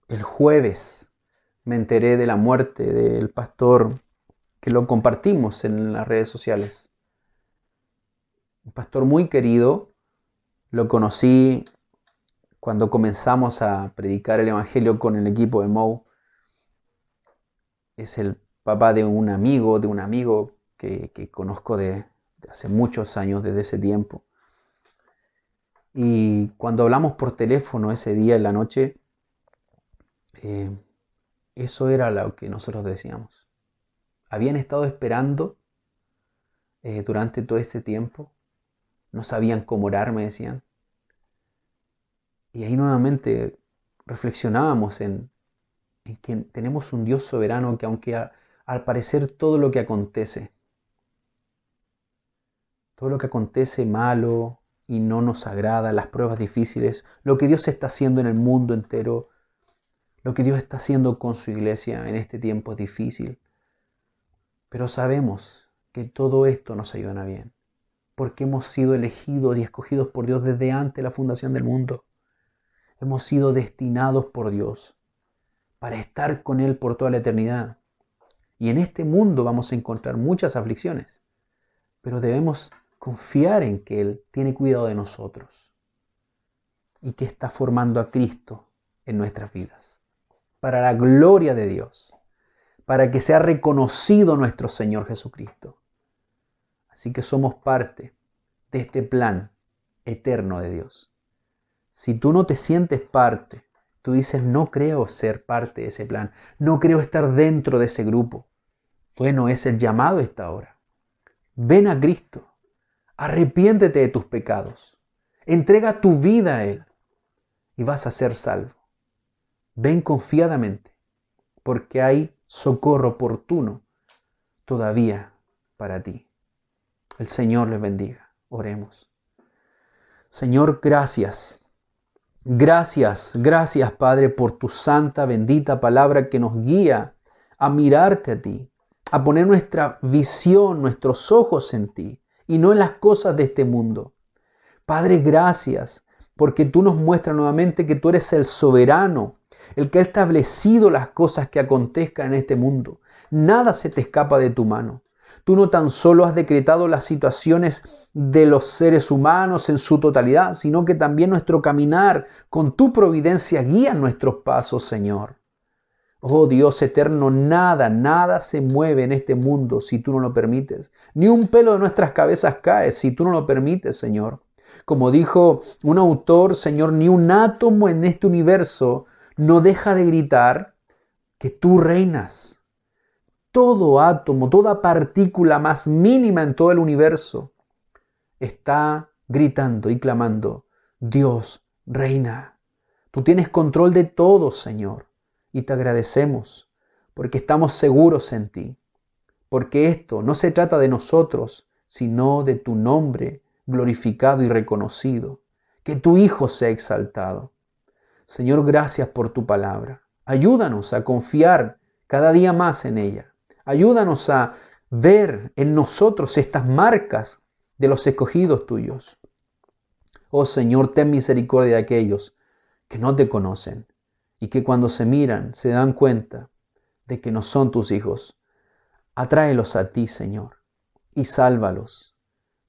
El jueves me enteré de la muerte del pastor que lo compartimos en las redes sociales. Un pastor muy querido, lo conocí cuando comenzamos a predicar el Evangelio con el equipo de Mou. Es el papá de un amigo que conozco de hace muchos años, desde ese tiempo. Y cuando hablamos por teléfono ese día en la noche, eso era lo que nosotros decíamos. Habían estado esperando durante todo este tiempo. No sabían cómo orar, me decían. Y ahí nuevamente reflexionábamos en que tenemos un Dios soberano que aunque al parecer todo lo que acontece malo y no nos agrada, las pruebas difíciles, lo que Dios está haciendo en el mundo entero, lo que Dios está haciendo con su iglesia en este tiempo es difícil. Pero sabemos que todo esto nos ayuda a bien, porque hemos sido elegidos y escogidos por Dios desde antes de la fundación del mundo. Hemos sido destinados por Dios para estar con Él por toda la eternidad. Y en este mundo vamos a encontrar muchas aflicciones, pero debemos confiar en que Él tiene cuidado de nosotros y que está formando a Cristo en nuestras vidas, para la gloria de Dios, para que sea reconocido nuestro Señor Jesucristo. Así que somos parte de este plan eterno de Dios. Si tú no te sientes parte, tú dices, no creo ser parte de ese plan, no creo estar dentro de ese grupo. Bueno, es el llamado a esta hora. Ven a Cristo, arrepiéntete de tus pecados, entrega tu vida a Él y vas a ser salvo. Ven confiadamente, porque hay socorro oportuno todavía para ti. El Señor les bendiga. Oremos. Señor, gracias. Gracias, Padre, por tu santa, bendita palabra que nos guía a mirarte a ti, a poner nuestra visión, nuestros ojos en ti y no en las cosas de este mundo. Padre, gracias, porque tú nos muestras nuevamente que tú eres el soberano, el que ha establecido las cosas que acontezcan en este mundo. Nada se te escapa de tu mano. Tú no tan solo has decretado las situaciones de los seres humanos en su totalidad, sino que también nuestro caminar con tu providencia guía nuestros pasos, Señor. Oh Dios eterno, nada se mueve en este mundo si tú no lo permites. Ni un pelo de nuestras cabezas cae si tú no lo permites, Señor. Como dijo un autor, Señor, ni un átomo en este universo no deja de gritar que tú reinas. Todo átomo, toda partícula más mínima en todo el universo está gritando y clamando, Dios reina. Tú tienes control de todo, Señor, y te agradecemos porque estamos seguros en ti, porque esto no se trata de nosotros, sino de tu nombre glorificado y reconocido, que tu Hijo sea exaltado. Señor, gracias por tu palabra. Ayúdanos a confiar cada día más en ella. Ayúdanos a ver en nosotros estas marcas de los escogidos tuyos. Oh Señor, ten misericordia de aquellos que no te conocen y que cuando se miran se dan cuenta de que no son tus hijos. Atráelos a ti, Señor, y sálvalos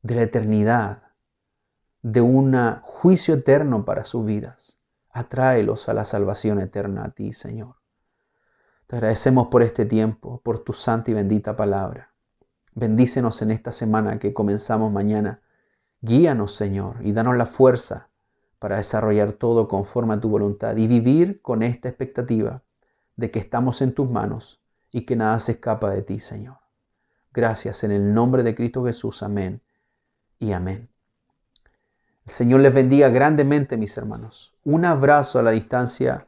de la eternidad, de un juicio eterno para sus vidas. Atráelos a la salvación eterna a ti, Señor. Te agradecemos por este tiempo, por tu santa y bendita palabra. Bendícenos en esta semana que comenzamos mañana. Guíanos, Señor, y danos la fuerza para desarrollar todo conforme a tu voluntad y vivir con esta expectativa de que estamos en tus manos y que nada se escapa de ti, Señor. Gracias en el nombre de Cristo Jesús. Amén y amén. El Señor les bendiga grandemente, mis hermanos. Un abrazo a la distancia.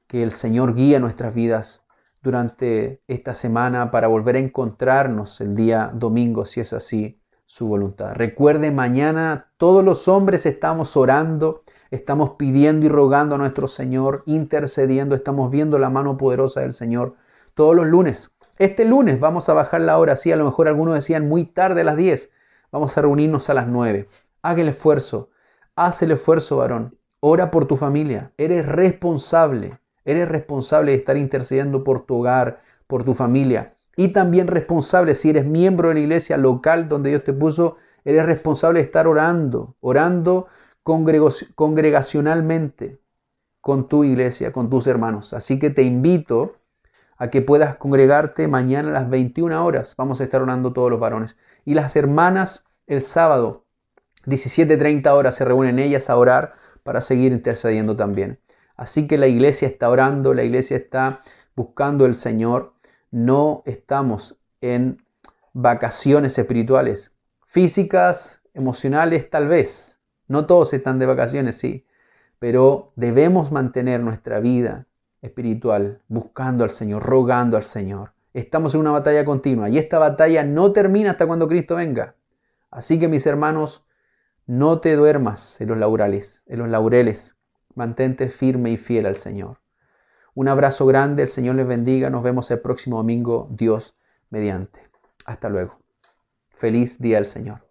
Que el Señor guíe nuestras vidas durante esta semana para volver a encontrarnos el día domingo, si es así su voluntad. Recuerde, mañana todos los hombres estamos orando, estamos pidiendo y rogando a nuestro Señor, intercediendo, estamos viendo la mano poderosa del Señor todos los lunes. Este lunes vamos a bajar la hora, sí, a lo mejor algunos decían muy tarde a las 10, vamos a reunirnos a las 9. Haga el esfuerzo, haz el esfuerzo, varón. Ora por tu familia, eres responsable de estar intercediendo por tu hogar, por tu familia. Y también responsable, si eres miembro de la iglesia local donde Dios te puso, eres responsable de estar orando congregacionalmente con tu iglesia, con tus hermanos. Así que te invito a que puedas congregarte mañana a las 21 horas. Vamos a estar orando todos los varones. Y las hermanas el sábado, 17:30 horas, se reúnen ellas a orar para seguir intercediendo también. Así que la iglesia está orando, la iglesia está buscando al Señor. No estamos en vacaciones espirituales, físicas, emocionales tal vez. No todos están de vacaciones, sí. pero debemos mantener nuestra vida espiritual buscando al Señor, rogando al Señor. Estamos en una batalla continua y esta batalla no termina hasta cuando Cristo venga. Así que, mis hermanos, no te duermas en los laureles. Mantente firme y fiel al Señor. Un abrazo grande, el Señor les bendiga. Nos vemos el próximo domingo, Dios mediante. Hasta luego. Feliz día del Señor.